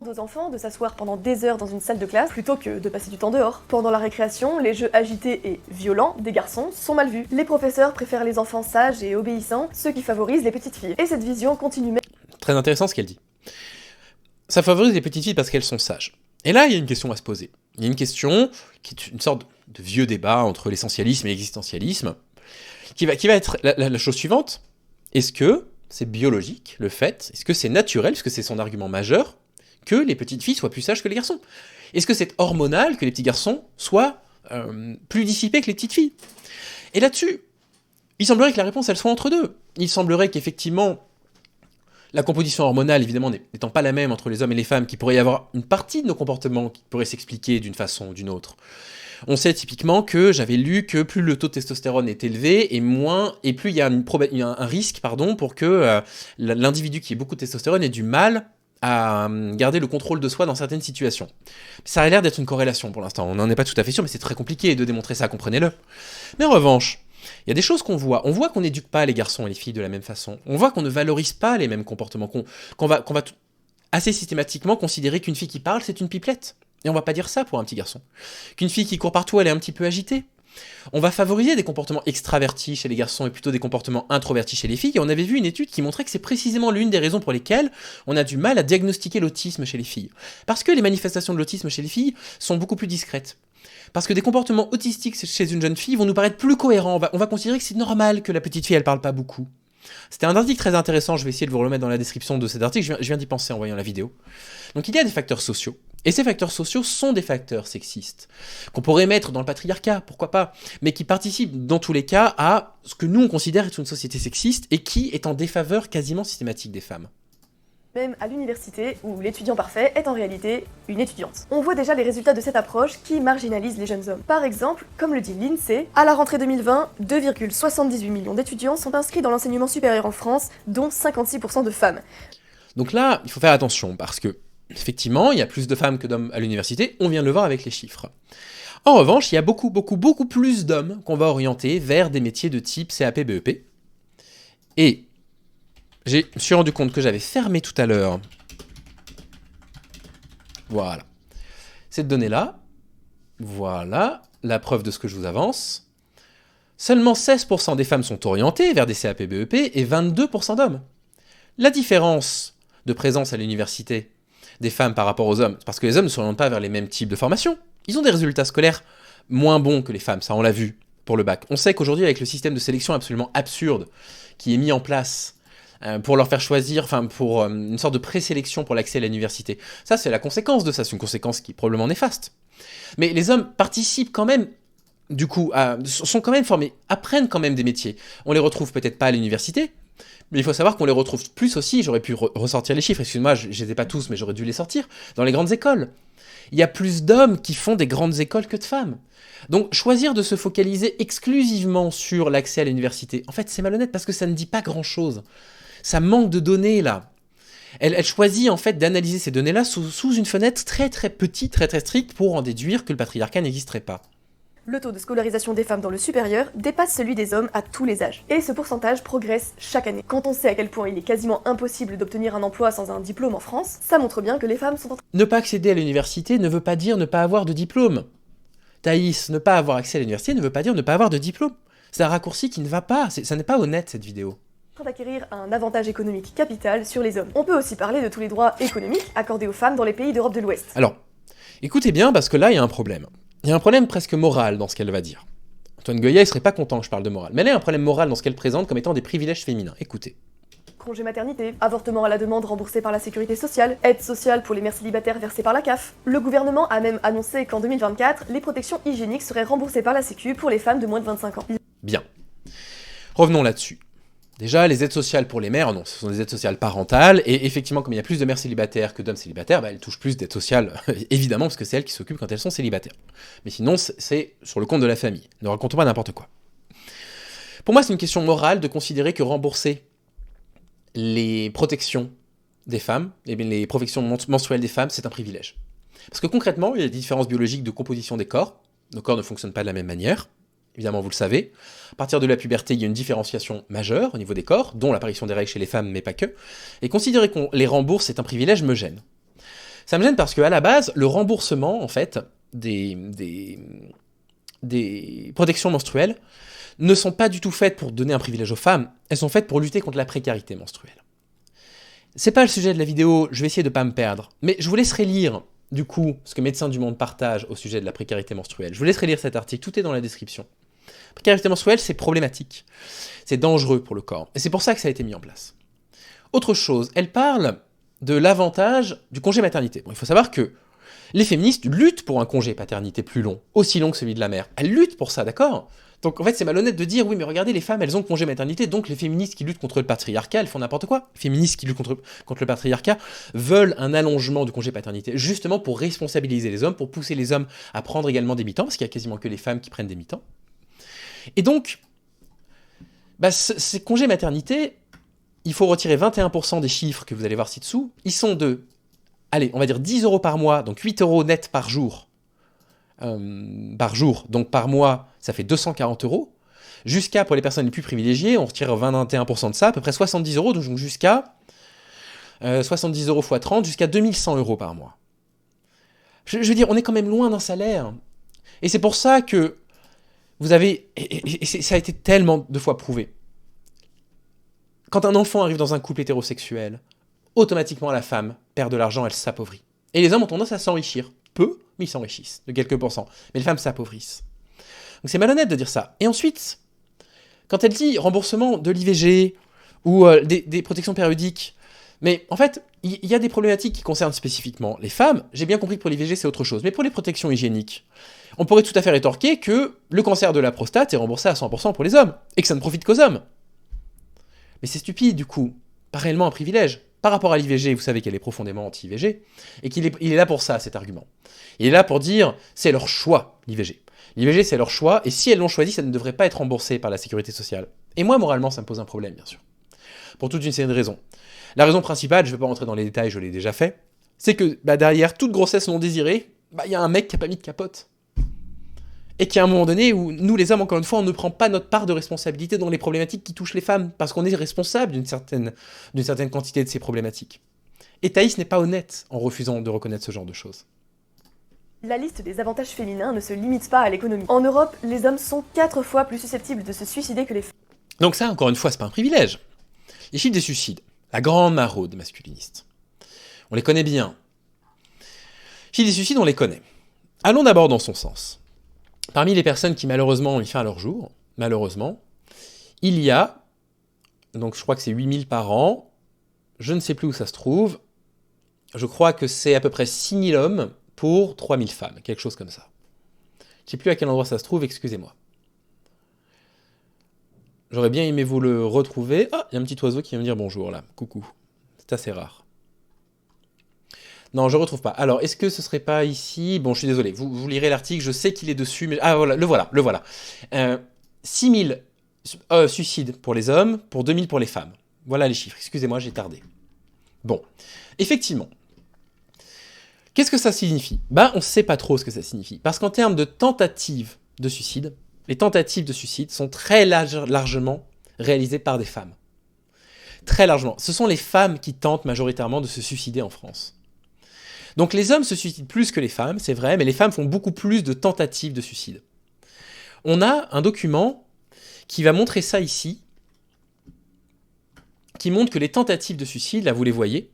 Aux enfants de s'asseoir pendant des heures dans une salle de classe plutôt que de passer du temps dehors. Pendant la récréation, les jeux agités et violents des garçons sont mal vus. Les professeurs préfèrent les enfants sages et obéissants, ce qui favorise les petites filles. Et cette vision continue même... Très intéressant ce qu'elle dit. Ça favorise les petites filles parce qu'elles sont sages. Et là, il y a une question à se poser. Il y a une question qui est une sorte de vieux débat entre l'essentialisme et l'existentialisme, qui va être la chose suivante. Est-ce que c'est biologique, le fait, est-ce que c'est naturel, puisque c'est son argument majeur, que les petites filles soient plus sages que les garçons? Est-ce que c'est hormonal que les petits garçons soient plus dissipés que les petites filles? Et là-dessus, il semblerait que la réponse, elle soit entre deux. Il semblerait qu'effectivement, la composition hormonale, évidemment, n'étant pas la même entre les hommes et les femmes, qu'il pourrait y avoir une partie de nos comportements qui pourrait s'expliquer d'une façon ou d'une autre. On sait typiquement que j'avais lu que plus le taux de testostérone est élevé et plus il y a un risque pour que l'individu qui ait beaucoup de testostérone ait du mal à garder le contrôle de soi dans certaines situations. Ça a l'air d'être une corrélation pour l'instant, on n'en est pas tout à fait sûr, mais c'est très compliqué de démontrer ça, comprenez-le. Mais en revanche, il y a des choses qu'on voit. On voit qu'on n'éduque pas les garçons et les filles de la même façon. On voit qu'on ne valorise pas les mêmes comportements, qu'on va assez systématiquement considérer qu'une fille qui parle, c'est une pipelette. Et on va pas dire ça pour un petit garçon. Qu'une fille qui court partout, elle est un petit peu agitée. On va favoriser des comportements extravertis chez les garçons et plutôt des comportements introvertis chez les filles. Et on avait vu une étude qui montrait que c'est précisément l'une des raisons pour lesquelles on a du mal à diagnostiquer l'autisme chez les filles. Parce que les manifestations de l'autisme chez les filles sont beaucoup plus discrètes. Parce que des comportements autistiques chez une jeune fille vont nous paraître plus cohérents. On va considérer que c'est normal que la petite fille, elle parle pas beaucoup. C'était un article très intéressant, je vais essayer de vous remettre dans la description de cet article, je viens d'y penser en voyant la vidéo. Donc il y a des facteurs sociaux, et ces facteurs sociaux sont des facteurs sexistes, qu'on pourrait mettre dans le patriarcat, pourquoi pas, mais qui participent dans tous les cas à ce que nous on considère être une société sexiste, et qui est en défaveur quasiment systématique des femmes. Même à l'université, où l'étudiant parfait est en réalité une étudiante. On voit déjà les résultats de cette approche qui marginalise les jeunes hommes. Par exemple, comme le dit l'INSEE, à la rentrée 2020, 2,78 millions d'étudiants sont inscrits dans l'enseignement supérieur en France, dont 56% de femmes. Donc là, il faut faire attention, parce que, effectivement, il y a plus de femmes que d'hommes à l'université, on vient de le voir avec les chiffres. En revanche, il y a beaucoup plus d'hommes qu'on va orienter vers des métiers de type CAP, BEP. Et je me suis rendu compte que j'avais fermé tout à l'heure. Voilà. Cette donnée-là, voilà la preuve de ce que je vous avance. Seulement 16% des femmes sont orientées vers des CAP, BEP et 22% d'hommes. La différence de présence à l'université des femmes par rapport aux hommes, parce que les hommes ne s'orientent pas vers les mêmes types de formation. Ils ont des résultats scolaires moins bons que les femmes, ça on l'a vu pour le bac. On sait qu'aujourd'hui, avec le système de sélection absolument absurde qui est mis en place pour leur faire choisir, pour une sorte de présélection pour l'accès à l'université. Ça, c'est la conséquence de ça, c'est une conséquence qui est probablement néfaste. Mais les hommes participent quand même, du coup, sont quand même formés, apprennent quand même des métiers. On les retrouve peut-être pas à l'université, mais il faut savoir qu'on les retrouve plus aussi, j'aurais pu ressortir les chiffres, excuse-moi, je les ai pas tous, mais j'aurais dû les sortir, dans les grandes écoles. Il y a plus d'hommes qui font des grandes écoles que de femmes. Donc, choisir de se focaliser exclusivement sur l'accès à l'université, en fait, c'est malhonnête parce que ça ne dit pas grand-chose. Ça manque de données, là. Elle choisit, en fait, d'analyser ces données-là sous une fenêtre très très petite, très très stricte, pour en déduire que le patriarcat n'existerait pas. Le taux de scolarisation des femmes dans le supérieur dépasse celui des hommes à tous les âges. Et ce pourcentage progresse chaque année. Quand on sait à quel point il est quasiment impossible d'obtenir un emploi sans un diplôme en France, ça montre bien que les femmes sont en train... Ne pas accéder à l'université ne veut pas dire ne pas avoir de diplôme. Thaïs, ne pas avoir accès à l'université ne veut pas dire ne pas avoir de diplôme. C'est un raccourci qui ne va pas, ça n'est pas honnête cette vidéo. D'acquérir un avantage économique capital sur les hommes. On peut aussi parler de tous les droits économiques accordés aux femmes dans les pays d'Europe de l'Ouest. Alors, écoutez bien parce que là il y a un problème. Il y a un problème presque moral dans ce qu'elle va dire. Antoine Goya, il serait pas content que je parle de morale, mais elle a un problème moral dans ce qu'elle présente comme étant des privilèges féminins. Écoutez. Congé maternité, avortement à la demande remboursé par la sécurité sociale, aide sociale pour les mères célibataires versée par la CAF. Le gouvernement a même annoncé qu'en 2024, les protections hygiéniques seraient remboursées par la Sécu pour les femmes de moins de 25 ans. Bien. Revenons là-dessus. Déjà, les aides sociales pour les mères, non, ce sont des aides sociales parentales, et effectivement, comme il y a plus de mères célibataires que d'hommes célibataires, elles touchent plus d'aides sociales, évidemment, parce que c'est elles qui s'occupent quand elles sont célibataires. Mais sinon, c'est sur le compte de la famille. Ne racontons pas n'importe quoi. Pour moi, c'est une question morale de considérer que rembourser les protections des femmes, les protections menstruelles des femmes, c'est un privilège. Parce que concrètement, il y a des différences biologiques de composition des corps. Nos corps ne fonctionnent pas de la même manière. Évidemment, vous le savez. À partir de la puberté, il y a une différenciation majeure au niveau des corps, dont l'apparition des règles chez les femmes, mais pas que. Et considérer qu'on les rembourse, c'est un privilège, me gêne. Ça me gêne parce qu'à la base, le remboursement, en fait, des protections menstruelles ne sont pas du tout faites pour donner un privilège aux femmes, elles sont faites pour lutter contre la précarité menstruelle. C'est pas le sujet de la vidéo, je vais essayer de pas me perdre, mais je vous laisserai lire, du coup, ce que Médecins du Monde partage au sujet de la précarité menstruelle. Je vous laisserai lire cet article, tout est dans la description. La précarité menstruelle, c'est problématique, c'est dangereux pour le corps, et c'est pour ça que ça a été mis en place. Autre chose, elle parle de l'avantage du congé maternité. Bon, il faut savoir que les féministes luttent pour un congé paternité plus long, aussi long que celui de la mère. Elles luttent pour ça, d'accord ? Donc en fait, c'est malhonnête de dire, oui, mais regardez, les femmes, elles ont congé maternité, donc les féministes qui luttent contre le patriarcat, elles font n'importe quoi. Les féministes qui luttent contre le patriarcat veulent un allongement du congé paternité, justement pour responsabiliser les hommes, pour pousser les hommes à prendre également des mi-temps, parce qu'il y a quasiment que les femmes qui prennent des mi-temps. Et donc, ces congés maternité, il faut retirer 21% des chiffres que vous allez voir ci-dessous. Ils sont de, allez, on va dire 10 € par mois, donc 8 € net par jour. Donc par mois, ça fait 240 €. Jusqu'à, pour les personnes les plus privilégiées, on retire 21% de ça, à peu près 70 €, donc jusqu'à 70 € x 30, jusqu'à 2100 € par mois. Je veux dire, on est quand même loin d'un salaire. Et c'est pour ça que vous avez, et ça a été tellement de fois prouvé, quand un enfant arrive dans un couple hétérosexuel, automatiquement la femme perd de l'argent, elle s'appauvrit. Et les hommes ont tendance à s'enrichir. Peu, mais ils s'enrichissent, de quelques pourcents. Mais les femmes s'appauvrissent. Donc c'est malhonnête de dire ça. Et ensuite, quand elle dit remboursement de l'IVG ou des protections périodiques, mais en fait, il y a des problématiques qui concernent spécifiquement les femmes. J'ai bien compris que pour l'IVG, c'est autre chose. Mais pour les protections hygiéniques, on pourrait tout à fait rétorquer que le cancer de la prostate est remboursé à 100% pour les hommes, et que ça ne profite qu'aux hommes. Mais c'est stupide, du coup. Pas réellement un privilège. Par rapport à l'IVG, vous savez qu'elle est profondément anti-IVG, et il est là pour ça, cet argument. Il est là pour dire, c'est leur choix, l'IVG. L'IVG, c'est leur choix, et si elles l'ont choisi, ça ne devrait pas être remboursé par la sécurité sociale. Et moi, moralement, ça me pose un problème, bien sûr. Pour toute une série de raisons. La raison principale, je ne vais pas rentrer dans les détails, je l'ai déjà fait, c'est que derrière toute grossesse non désirée, il y a un mec qui n'a pas mis de capote. Et qu'il y a un moment donné où nous, les hommes, encore une fois, on ne prend pas notre part de responsabilité dans les problématiques qui touchent les femmes, parce qu'on est responsable d'une certaine quantité de ces problématiques. Et Thaïs n'est pas honnête en refusant de reconnaître ce genre de choses. La liste des avantages féminins ne se limite pas à l'économie. En Europe, les hommes sont 4 fois plus susceptibles de se suicider que les femmes. Donc ça, encore une fois, c'est pas un privilège. Les chiffres des suicides, la grande maraude masculiniste. On les connaît bien. Les chiffres des suicides, on les connaît. Allons d'abord dans son sens. Parmi les personnes qui malheureusement ont mis fin à leur jour, malheureusement, il y a, donc je crois que c'est 8000 par an, je ne sais plus où ça se trouve, je crois que c'est à peu près 6000 hommes pour 3000 femmes, quelque chose comme ça. Je ne sais plus à quel endroit ça se trouve, excusez-moi. J'aurais bien aimé vous le retrouver. Ah, il y a un petit oiseau qui vient me dire bonjour là, coucou. C'est assez rare. Non, je retrouve pas. Alors, est-ce que ce serait pas ici ? Bon, je suis désolé, vous lirez l'article, je sais qu'il est dessus, mais... Ah, voilà, le voilà. 6000 suicides pour les hommes, pour 2000 pour les femmes. Voilà les chiffres, excusez-moi, j'ai tardé. Bon, effectivement. Qu'est-ce que ça signifie ? On ne sait pas trop ce que ça signifie. Parce qu'en termes de tentatives de suicide, les tentatives de suicide sont très largement réalisées par des femmes. Très largement. Ce sont les femmes qui tentent majoritairement de se suicider en France. Donc les hommes se suicident plus que les femmes, c'est vrai, mais les femmes font beaucoup plus de tentatives de suicide. On a un document qui va montrer ça ici, qui montre que les tentatives de suicide, là vous les voyez,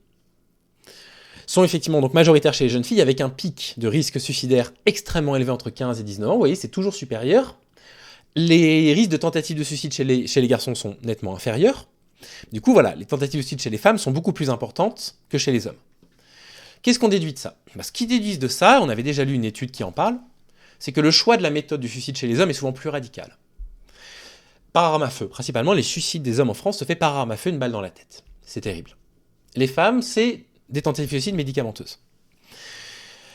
sont effectivement donc majoritaires chez les jeunes filles, avec un pic de risque suicidaire extrêmement élevé entre 15 et 19 ans. Vous voyez, c'est toujours supérieur. Les risques de tentatives de suicide chez les garçons sont nettement inférieurs. Du coup, voilà, les tentatives de suicide chez les femmes sont beaucoup plus importantes que chez les hommes. Qu'est-ce qu'on déduit de ça ? Ce qu'ils déduisent de ça, on avait déjà lu une étude qui en parle, c'est que le choix de la méthode du suicide chez les hommes est souvent plus radical. Par arme à feu. Principalement, les suicides des hommes en France se fait par arme à feu, une balle dans la tête. C'est terrible. Les femmes, c'est des tentatives de suicide médicamenteuses.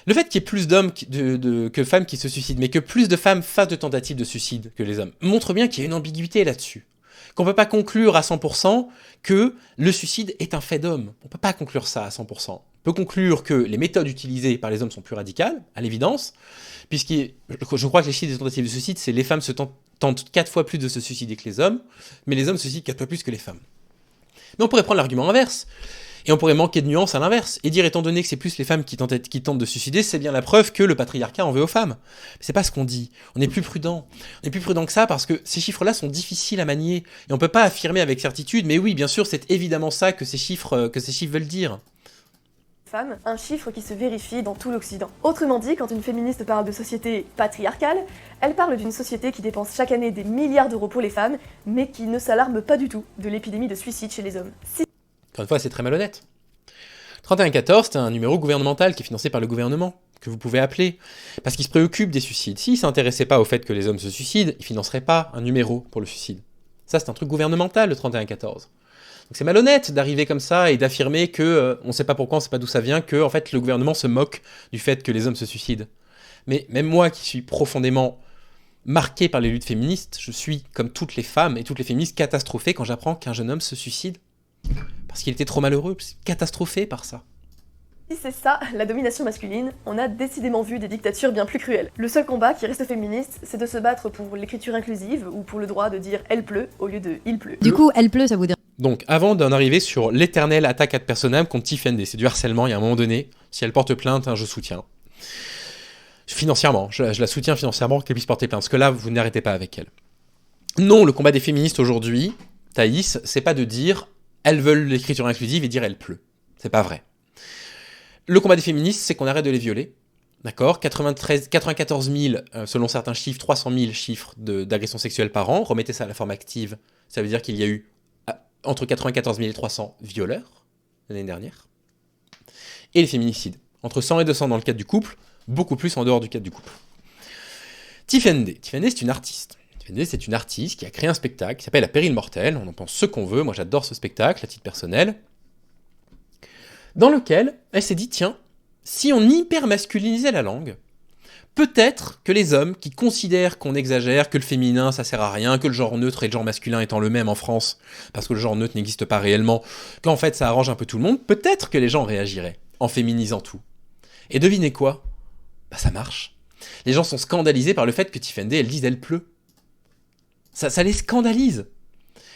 Le fait qu'il y ait plus d'hommes que de femmes qui se suicident, mais que plus de femmes fassent de tentatives de suicide que les hommes, montre bien qu'il y a une ambiguïté là-dessus. Qu'on ne peut pas conclure à 100% que le suicide est un fait d'homme. On ne peut pas conclure ça à 100%. On peut conclure que les méthodes utilisées par les hommes sont plus radicales, à l'évidence, puisque je crois que les chiffres des tentatives de suicide, c'est les femmes tentent 4 fois plus de se suicider que les hommes, mais les hommes se suicident 4 fois plus que les femmes. Mais on pourrait prendre l'argument inverse, Et on pourrait manquer de nuances à l'inverse, et dire étant donné que c'est plus les femmes qui tentent de se suicider, c'est bien la preuve que le patriarcat en veut aux femmes. Mais c'est pas ce qu'on dit. On est plus prudent. On est plus prudent que ça parce que ces chiffres-là sont difficiles à manier. Et on peut pas affirmer avec certitude, mais oui, bien sûr, c'est évidemment ça que ces chiffres veulent dire. Femmes, un chiffre qui se vérifie dans tout l'Occident. Autrement dit, quand une féministe parle de société patriarcale, elle parle d'une société qui dépense chaque année des milliards d'euros pour les femmes, mais qui ne s'alarme pas du tout de l'épidémie de suicide chez les hommes. Encore une fois, c'est très malhonnête. 3114, c'est un numéro gouvernemental qui est financé par le gouvernement, que vous pouvez appeler, parce qu'il se préoccupe des suicides. S'il ne s'intéressait pas au fait que les hommes se suicident, il ne financerait pas un numéro pour le suicide. Ça, c'est un truc gouvernemental, le 3114. Donc c'est malhonnête d'arriver comme ça et d'affirmer que, on ne sait pas pourquoi, on ne sait pas d'où ça vient, que en fait, le gouvernement se moque du fait que les hommes se suicident. Mais même moi, qui suis profondément marqué par les luttes féministes, je suis, comme toutes les femmes et toutes les féministes, catastrophé quand j'apprends qu'un jeune homme se suicide. Parce qu'il était trop malheureux, catastrophé par ça. Si c'est ça, la domination masculine, on a décidément vu des dictatures bien plus cruelles. Le seul combat qui reste féministe, c'est de se battre pour l'écriture inclusive ou pour le droit de dire « elle pleut » au lieu de « il pleut ». Du coup, elle pleut, ça vous dit... Donc, avant d'en arriver sur l'éternelle attaque ad personam contre Tiffany, c'est du harcèlement, il y a un moment donné, si elle porte plainte, je soutiens. Financièrement, je la soutiens financièrement qu'elle puisse porter plainte, parce que là, vous n'arrêtez pas avec elle. Non, le combat des féministes aujourd'hui, Thaïs, c'est pas de dire « elles veulent l'écriture inclusive » et dire « elle pleut ». C'est pas vrai. Le combat des féministes, c'est qu'on arrête de les violer. D'accord, 94 000, selon certains chiffres, 300 000 chiffres d'agressions sexuelles par an. Remettez ça à la forme active. Ça veut dire qu'il y a eu entre 94 000 et 300 violeurs l'année dernière. Et les féminicides. Entre 100 et 200 dans le cadre du couple, beaucoup plus en dehors du cadre du couple. Tiffany, c'est une artiste. Tiffany, c'est une artiste qui a créé un spectacle qui s'appelle La Pérille Mortelle. On en pense ce qu'on veut. Moi, j'adore ce spectacle, à titre personnel. Dans lequel elle s'est dit, tiens, si on hyper masculinisait la langue, peut-être que les hommes qui considèrent qu'on exagère, que le féminin ça sert à rien, que le genre neutre et le genre masculin étant le même en France, parce que le genre neutre n'existe pas réellement, qu'en fait ça arrange un peu tout le monde, peut-être que les gens réagiraient en féminisant tout. Et devinez quoi ? Bah ça marche. Les gens sont scandalisés par le fait que Tiffany elle dise elle pleut. Ça les scandalise.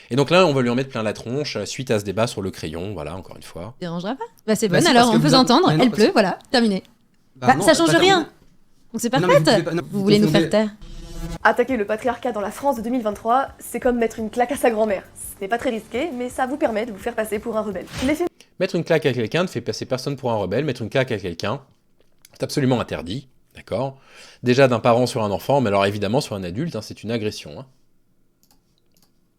Et donc là, on va lui en mettre plein la tronche suite à ce débat sur le crayon, voilà, encore une fois. Ça dérangera pas. Bah c'est Bah bon, si, alors parce que on peut vous entendre, non, elle parce pleut, que- voilà, terminé. Bah Bah, non, ça change pas rien. terminé. Donc c'est Non, mais parfait. vous pouvez pas- non, Vous voulez nous confondez- faire taire. Attaquer le patriarcat dans la France de 2023, c'est comme mettre une claque à sa grand-mère. Ce n'est pas très risqué, mais ça vous permet de vous faire passer pour un rebelle. Les Mettre une claque à quelqu'un ne fait passer personne pour un rebelle. Mettre une claque à quelqu'un, c'est absolument interdit, d'accord ? Déjà d'un parent sur un enfant, mais alors évidemment sur un adulte, hein, c'est une agression. Hein.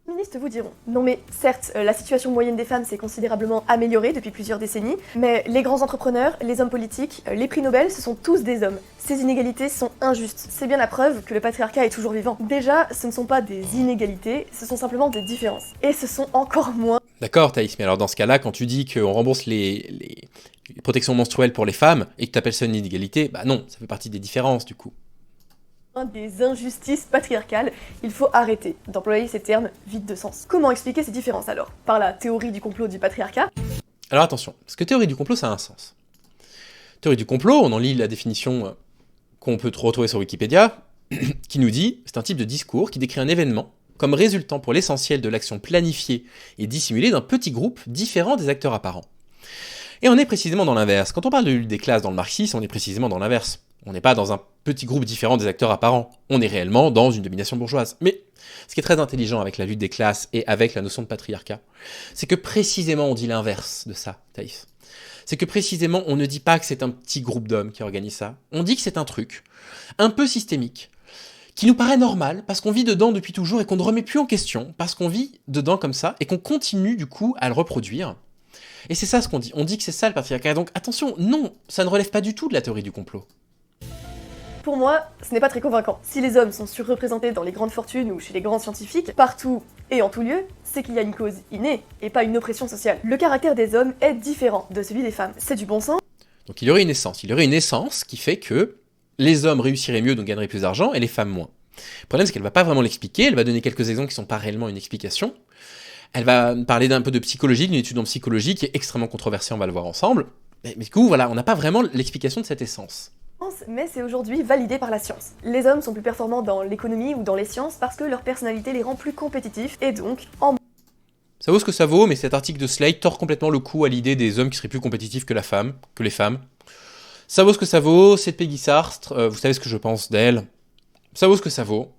féministes vous diront, non mais certes, la situation moyenne des femmes s'est considérablement améliorée depuis plusieurs décennies, mais les grands entrepreneurs, les hommes politiques, les prix Nobel, ce sont tous des hommes. Ces inégalités sont injustes. C'est bien la preuve que le patriarcat est toujours vivant. Déjà, ce ne sont pas des inégalités, ce sont simplement des différences. Et ce sont encore moins D'accord, Thaïs, mais alors dans ce cas-là, quand tu dis qu'on rembourse les protections menstruelles pour les femmes et que tu appelles ça une inégalité, bah non, ça fait partie des différences du coup. des injustices patriarcales. Il faut arrêter d'employer ces termes vides de sens. Comment expliquer ces différences alors ? Par la théorie du complot du patriarcat ? Alors attention, parce que théorie du complot, ça a un sens. Théorie du complot, on en lit la définition qu'on peut retrouver sur Wikipédia, qui nous dit, c'est un type de discours qui décrit un événement comme résultant pour l'essentiel de l'action planifiée et dissimulée d'un petit groupe différent des acteurs apparents. Et on est précisément dans l'inverse. Quand on parle de lutte des classes dans le marxisme, on est précisément dans l'inverse. On n'est pas dans un petit groupe différent des acteurs apparents. On est réellement dans une domination bourgeoise. Mais ce qui est très intelligent avec la lutte des classes et avec la notion de patriarcat, c'est que précisément on dit l'inverse de ça, Thaïs. C'est que précisément on ne dit pas que c'est un petit groupe d'hommes qui organise ça. On dit que c'est un truc un peu systémique, qui nous paraît normal parce qu'on vit dedans depuis toujours et qu'on ne remet plus en question parce qu'on vit dedans comme ça et qu'on continue du coup à le reproduire. Et c'est ça ce qu'on dit. On dit que c'est ça le patriarcat. Donc attention, non, ça ne relève pas du tout de la théorie du complot. Pour moi, ce n'est pas très convaincant. Si les hommes sont surreprésentés dans les grandes fortunes ou chez les grands scientifiques, partout et en tout lieu, c'est qu'il y a une cause innée et pas une oppression sociale. Le caractère des hommes est différent de celui des femmes. C'est du bon sens. Donc il y aurait une essence. Il y aurait une essence qui fait que les hommes réussiraient mieux, donc gagneraient plus d'argent, et les femmes moins. Le problème, c'est qu'elle va pas vraiment l'expliquer. Elle va donner quelques exemples qui sont pas réellement une explication. Elle va parler d'un peu de psychologie, d'une étude en psychologie qui est extrêmement controversée, on va le voir ensemble. Mais du coup, voilà, on n'a pas vraiment l'explication de cette essence. Mais c'est aujourd'hui validé par la science. Les hommes sont plus performants dans l'économie ou dans les sciences parce que leur personnalité les rend plus compétitifs et donc en Ça Ça vaut ce que ça vaut, mais cet article de Slate tord complètement le cou à l'idée des hommes qui seraient plus compétitifs que les femmes. Ça vaut ce que ça vaut, c'est de Peggy Sartre, vous savez ce que je pense d'elle. Ça vaut ce que ça vaut.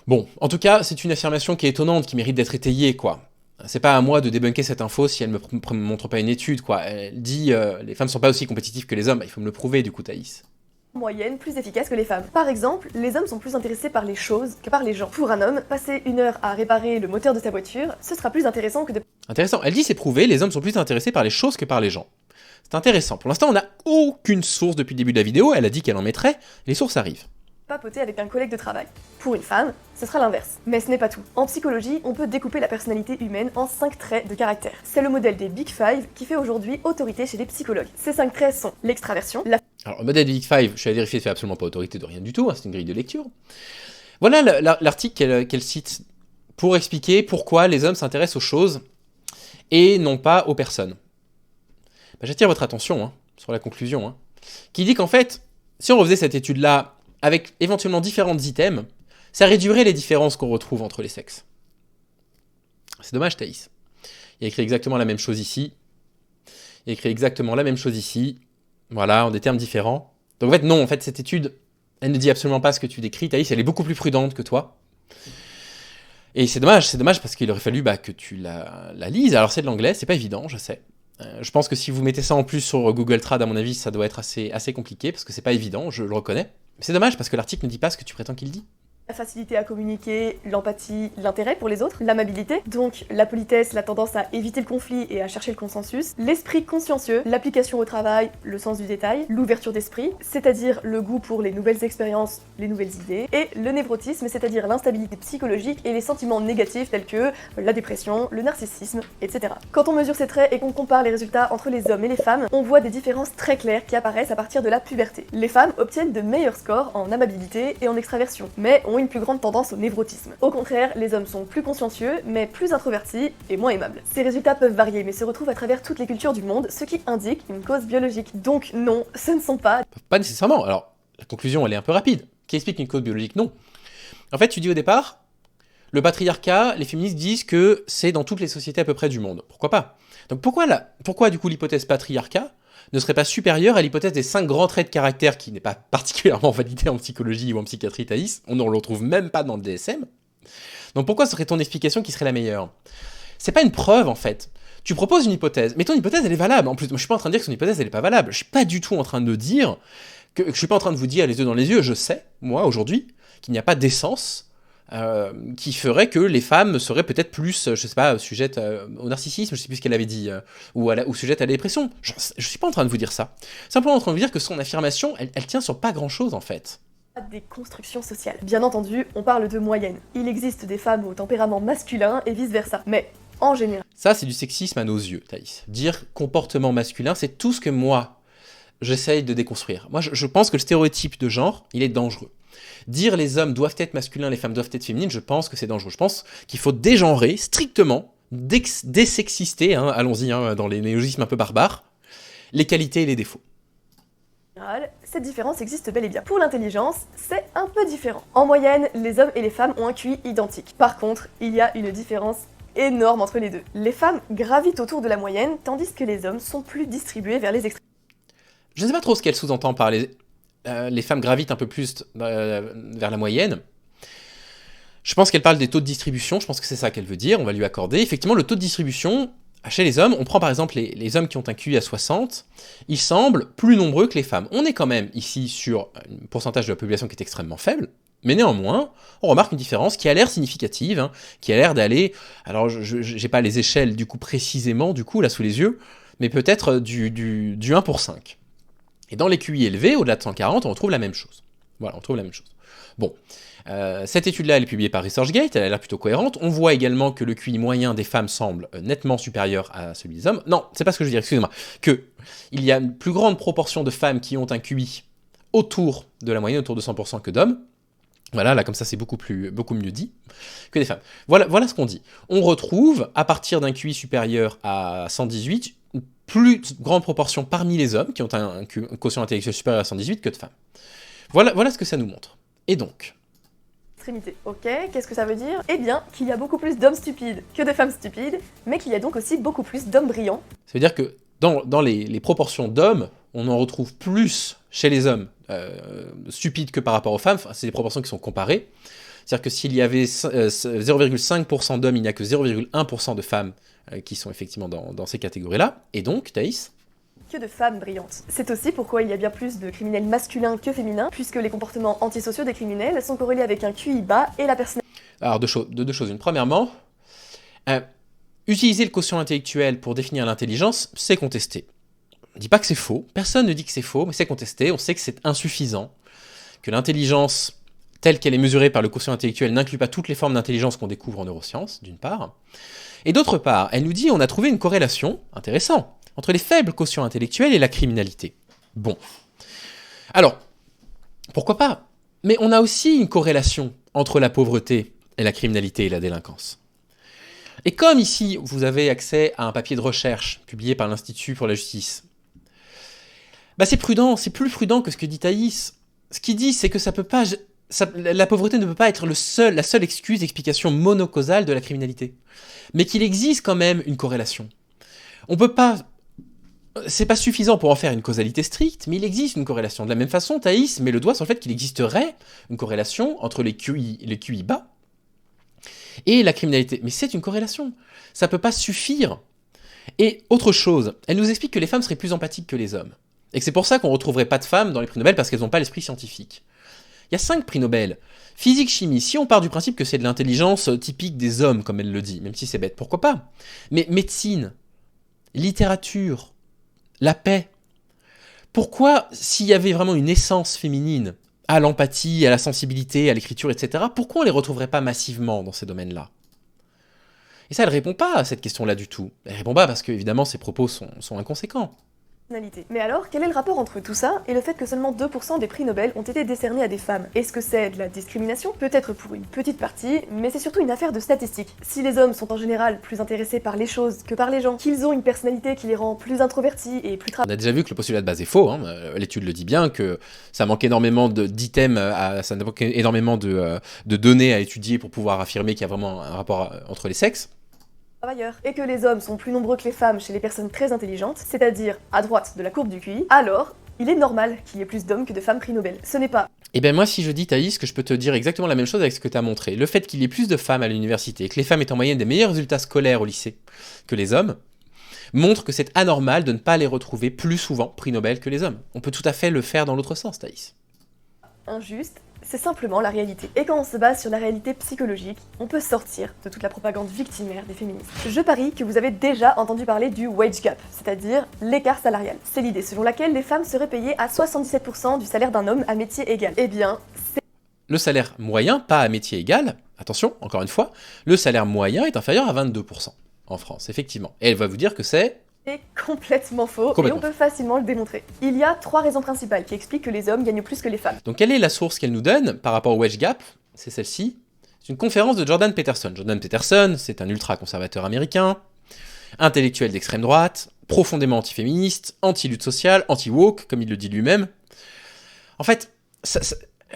Bon, en tout cas, c'est une affirmation qui est étonnante, qui mérite d'être étayée, quoi. C'est pas à moi de débunker cette info si elle me montre pas une étude, quoi. Elle dit les femmes sont pas aussi compétitives que les hommes, bah, il faut me le prouver, du coup, Thaïs. Moyenne plus efficace que les femmes. Par exemple, les hommes sont plus intéressés par les choses que par les gens. Pour un homme, passer 1 heure à réparer le moteur de sa voiture, ce sera plus intéressant que de... Intéressant. Elle dit c'est prouvé, les hommes sont plus intéressés par les choses que par les gens. C'est intéressant. Pour l'instant, on n'a aucune source depuis le début de la vidéo, elle a dit qu'elle en mettrait, les sources arrivent. papoter avec un collègue de travail. Pour une femme, ce sera l'inverse. Mais ce n'est pas tout. En psychologie, on peut découper la personnalité humaine en 5 traits de caractère. C'est le modèle des Big Five qui fait aujourd'hui autorité chez les psychologues. Ces 5 traits sont l'extraversion, la... Alors, le modèle Big Five, je suis allé vérifier, ça fait absolument pas autorité de rien du tout, hein, c'est une grille de lecture. Voilà l'article qu'elle cite pour expliquer pourquoi les hommes s'intéressent aux choses et non pas aux personnes. Bah, j'attire votre attention sur la conclusion, qui dit qu'en fait, si on refaisait cette étude-là avec éventuellement différentes items, ça réduirait les différences qu'on retrouve entre les sexes. C'est dommage, Thaïs. Il a écrit exactement la même chose ici. Il a écrit exactement la même chose ici. Voilà, en des termes différents. Donc en fait, non, cette étude, elle ne dit absolument pas ce que tu décris, Thaïs, elle est beaucoup plus prudente que toi. Et c'est dommage parce qu'il aurait fallu que tu la lises. Alors c'est de l'anglais, c'est pas évident, je sais. Je pense que si vous mettez ça en plus sur Google Trad, à mon avis, ça doit être assez compliqué, parce que c'est pas évident, je le reconnais. Mais c'est dommage, parce que l'article ne dit pas ce que tu prétends qu'il dit. La facilité à communiquer, l'empathie, l'intérêt pour les autres, l'amabilité, donc la politesse, la tendance à éviter le conflit et à chercher le consensus, l'esprit consciencieux, l'application au travail, le sens du détail, l'ouverture d'esprit, c'est-à-dire le goût pour les nouvelles expériences, les nouvelles idées, et le névrotisme, c'est-à-dire l'instabilité psychologique et les sentiments négatifs tels que la dépression, le narcissisme, etc. Quand on mesure ces traits et qu'on compare les résultats entre les hommes et les femmes, on voit des différences très claires qui apparaissent à partir de la puberté. Les femmes obtiennent de meilleurs scores en amabilité et en extraversion, mais ont une plus grande tendance au névrotisme. Au contraire, les hommes sont plus consciencieux, mais plus introvertis et moins aimables. Ces résultats peuvent varier, mais se retrouvent à travers toutes les cultures du monde, ce qui indique une cause biologique. Donc non, ce ne sont pas... Pas nécessairement. Alors, la conclusion, elle est un peu rapide. Qui explique une cause biologique? Non. En fait, tu dis au départ, le patriarcat, les féministes disent que c'est dans toutes les sociétés à peu près du monde. Pourquoi pas? Donc pourquoi du coup l'hypothèse patriarcat ne serait pas supérieure à l'hypothèse des 5 grands traits de caractère qui n'est pas particulièrement validée en psychologie ou en psychiatrie, Thaïs? On ne le retrouve même pas dans le DSM. Donc pourquoi serait ton explication qui serait la meilleure? C'est pas une preuve en fait. Tu proposes une hypothèse, mais ton hypothèse elle est valable. En plus, moi, je suis pas en train de dire que son hypothèse elle est pas valable. Je suis pas du tout en train de dire que je suis pas en train de vous dire les yeux dans les yeux. Je sais, moi aujourd'hui, qu'il n'y a pas d'essence qui ferait que les femmes seraient peut-être plus, je sais pas, sujettes au narcissisme, je sais plus ce qu'elle avait dit, ou sujettes à la dépression. Je suis pas en train de vous dire ça. Simplement en train de vous dire que son affirmation, elle tient sur pas grand-chose en fait. Des constructions sociales. Bien entendu, on parle de moyenne. Il existe des femmes au tempérament masculin et vice-versa. Mais en général... Ça, c'est du sexisme à nos yeux, Thaïs. Dire comportement masculin, c'est tout ce que moi, j'essaye de déconstruire. Moi, je pense que le stéréotype de genre, il est dangereux. Dire les hommes doivent être masculins, les femmes doivent être féminines, je pense que c'est dangereux. Je pense qu'il faut dégenrer strictement, désexister, allons-y, dans les néologismes un peu barbares, les qualités et les défauts. Cette différence existe bel et bien. Pour l'intelligence, c'est un peu différent. En moyenne, les hommes et les femmes ont un QI identique. Par contre, il y a une différence énorme entre les deux. Les femmes gravitent autour de la moyenne, tandis que les hommes sont plus distribués vers les extrêmes. Je ne sais pas trop ce qu'elle sous-entend par les femmes gravitent un peu plus vers la moyenne. Je pense qu'elle parle des taux de distribution, je pense que c'est ça qu'elle veut dire, on va lui accorder. Effectivement, le taux de distribution, chez les hommes, on prend par exemple les hommes qui ont un QI à 60, ils semblent plus nombreux que les femmes. On est quand même ici sur un pourcentage de la population qui est extrêmement faible, mais néanmoins, on remarque une différence qui a l'air significative, qui a l'air d'aller... Alors, je n'ai pas les échelles du coup précisément, là sous les yeux, mais peut-être du 1 pour 5. Et dans les QI élevés, au-delà de 140, on retrouve la même chose. Voilà, on trouve la même chose. Bon, cette étude-là, elle est publiée par ResearchGate, elle a l'air plutôt cohérente. On voit également que le QI moyen des femmes semble nettement supérieur à celui des hommes. Non, c'est pas ce que je veux dire, excusez-moi. Il y a une plus grande proportion de femmes qui ont un QI autour de la moyenne, autour de 100% que d'hommes. Voilà, là comme ça c'est beaucoup mieux dit que des femmes. Voilà ce qu'on dit. On retrouve, à partir d'un QI supérieur à 118, une plus grande proportion parmi les hommes qui ont un quotient intellectuel supérieur à 118 que de femmes. Voilà ce que ça nous montre. Et donc, Extrémité. Ok, qu'est-ce que ça veut dire? Eh bien, qu'il y a beaucoup plus d'hommes stupides que de femmes stupides, mais qu'il y a donc aussi beaucoup plus d'hommes brillants. Ça veut dire que dans les proportions d'hommes, on en retrouve plus chez les hommes stupides que par rapport aux femmes. Enfin, c'est des proportions qui sont comparées. C'est-à-dire que s'il y avait 0,5% d'hommes, il n'y a que 0,1% de femmes qui sont effectivement dans ces catégories-là. Et donc, Thaïs? Que de femmes brillantes. C'est aussi pourquoi il y a bien plus de criminels masculins que féminins, puisque les comportements antisociaux des criminels sont corrélés avec un QI bas et la personnalité. Alors, deux choses. Une, premièrement, utiliser le quotient intellectuel pour définir l'intelligence, c'est contesté. On ne dit pas que c'est faux, personne ne dit que c'est faux, mais c'est contesté, on sait que c'est insuffisant, que l'intelligence telle qu'elle est mesurée par le quotient intellectuel n'inclut pas toutes les formes d'intelligence qu'on découvre en neurosciences, d'une part. Et d'autre part, elle nous dit on a trouvé une corrélation, intéressant, entre les faibles quotients intellectuels et la criminalité. Bon. Alors, pourquoi pas? Mais on a aussi une corrélation entre la pauvreté et la criminalité et la délinquance. Et comme ici, vous avez accès à un papier de recherche publié par l'Institut pour la justice, c'est prudent, c'est plus prudent que ce que dit Thaïs. Ce qu'il dit, c'est que la pauvreté ne peut pas être la seule explication monocausale de la criminalité. Mais qu'il existe quand même une corrélation. On peut pas... C'est pas suffisant pour en faire une causalité stricte, mais il existe une corrélation. De la même façon, Thaïs met le doigt sur le fait qu'il existerait une corrélation entre les QI bas et la criminalité. Mais c'est une corrélation. Ça peut pas suffire. Et autre chose, elle nous explique que les femmes seraient plus empathiques que les hommes. Et que c'est pour ça qu'on ne retrouverait pas de femmes dans les prix Nobel parce qu'elles n'ont pas l'esprit scientifique. Il y a 5 prix Nobel. Physique, chimie, si on part du principe que c'est de l'intelligence typique des hommes, comme elle le dit, même si c'est bête, pourquoi pas? Mais médecine, littérature, la paix. Pourquoi, s'il y avait vraiment une essence féminine à l'empathie, à la sensibilité, à l'écriture, etc., pourquoi on ne les retrouverait pas massivement dans ces domaines-là? Et ça, elle ne répond pas à cette question-là du tout. Elle ne répond pas parce qu'évidemment, ses propos sont inconséquents. Mais alors, quel est le rapport entre tout ça et le fait que seulement 2% des prix Nobel ont été décernés à des femmes? Est-ce que c'est de la discrimination? Peut-être pour une petite partie, mais c'est surtout une affaire de statistiques. Si les hommes sont en général plus intéressés par les choses que par les gens, qu'ils ont une personnalité qui les rend plus introvertis et plus On a déjà vu que le postulat de base est faux, hein. L'étude le dit bien, que ça manque énormément d'items, ça manque énormément de données à étudier pour pouvoir affirmer qu'il y a vraiment un rapport entre les sexes. Travailleurs, et que les hommes sont plus nombreux que les femmes chez les personnes très intelligentes, c'est-à-dire à droite de la courbe du QI, alors il est normal qu'il y ait plus d'hommes que de femmes prix Nobel. Ce n'est pas... Eh bien moi si je dis Thaïs que je peux te dire exactement la même chose avec ce que tu as montré, le fait qu'il y ait plus de femmes à l'université et que les femmes aient en moyenne des meilleurs résultats scolaires au lycée que les hommes, montre que c'est anormal de ne pas les retrouver plus souvent prix Nobel que les hommes. On peut tout à fait le faire dans l'autre sens, Thaïs. Injuste, c'est simplement la réalité. Et quand on se base sur la réalité psychologique, on peut sortir de toute la propagande victimaire des féministes. Je parie que vous avez déjà entendu parler du wage gap, c'est-à-dire l'écart salarial. C'est l'idée selon laquelle les femmes seraient payées à 77% du salaire d'un homme à métier égal. Eh bien, c'est... Le salaire moyen, pas à métier égal, attention, encore une fois, le salaire moyen est inférieur à 22% en France, effectivement. Et elle va vous dire que c'est... C'est complètement faux, et on peut facilement le démontrer. Il y a 3 raisons principales qui expliquent que les hommes gagnent plus que les femmes. Donc quelle est la source qu'elle nous donne par rapport au wage gap? C'est celle-ci. C'est une conférence de Jordan Peterson. Jordan Peterson, c'est un ultra-conservateur américain, intellectuel d'extrême droite, profondément antiféministe, anti-lutte sociale, anti-woke, comme il le dit lui-même. En fait,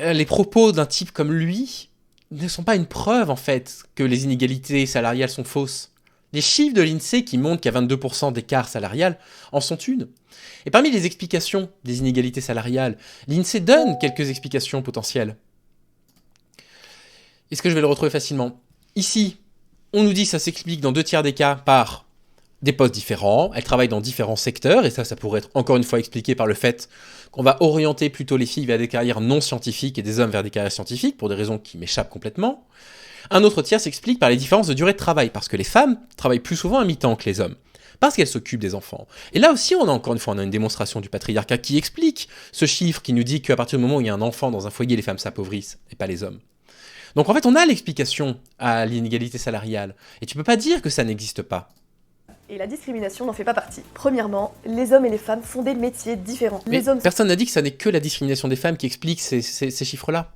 les propos d'un type comme lui ne sont pas une preuve, en fait, que les inégalités salariales sont fausses. Les chiffres de l'INSEE qui montrent qu'il y a 22% d'écart salarial en sont une. Et parmi les explications des inégalités salariales, l'INSEE donne quelques explications potentielles. Est-ce que je vais le retrouver facilement? Ici, on nous dit que ça s'explique dans 2 tiers des cas par des postes différents, elles travaillent dans différents secteurs, et ça pourrait être encore une fois expliqué par le fait qu'on va orienter plutôt les filles vers des carrières non scientifiques et des hommes vers des carrières scientifiques, pour des raisons qui m'échappent complètement. Un autre tiers s'explique par les différences de durée de travail, parce que les femmes travaillent plus souvent à mi-temps que les hommes, parce qu'elles s'occupent des enfants. Et là aussi, on a une démonstration du patriarcat qui explique ce chiffre qui nous dit qu'à partir du moment où il y a un enfant dans un foyer, les femmes s'appauvrissent, et pas les hommes. Donc en fait, on a l'explication à l'inégalité salariale, et tu peux pas dire que ça n'existe pas. Et la discrimination n'en fait pas partie. Premièrement, les hommes et les femmes font des métiers différents. Personne n'a dit que ça n'est que la discrimination des femmes qui explique ces chiffres-là.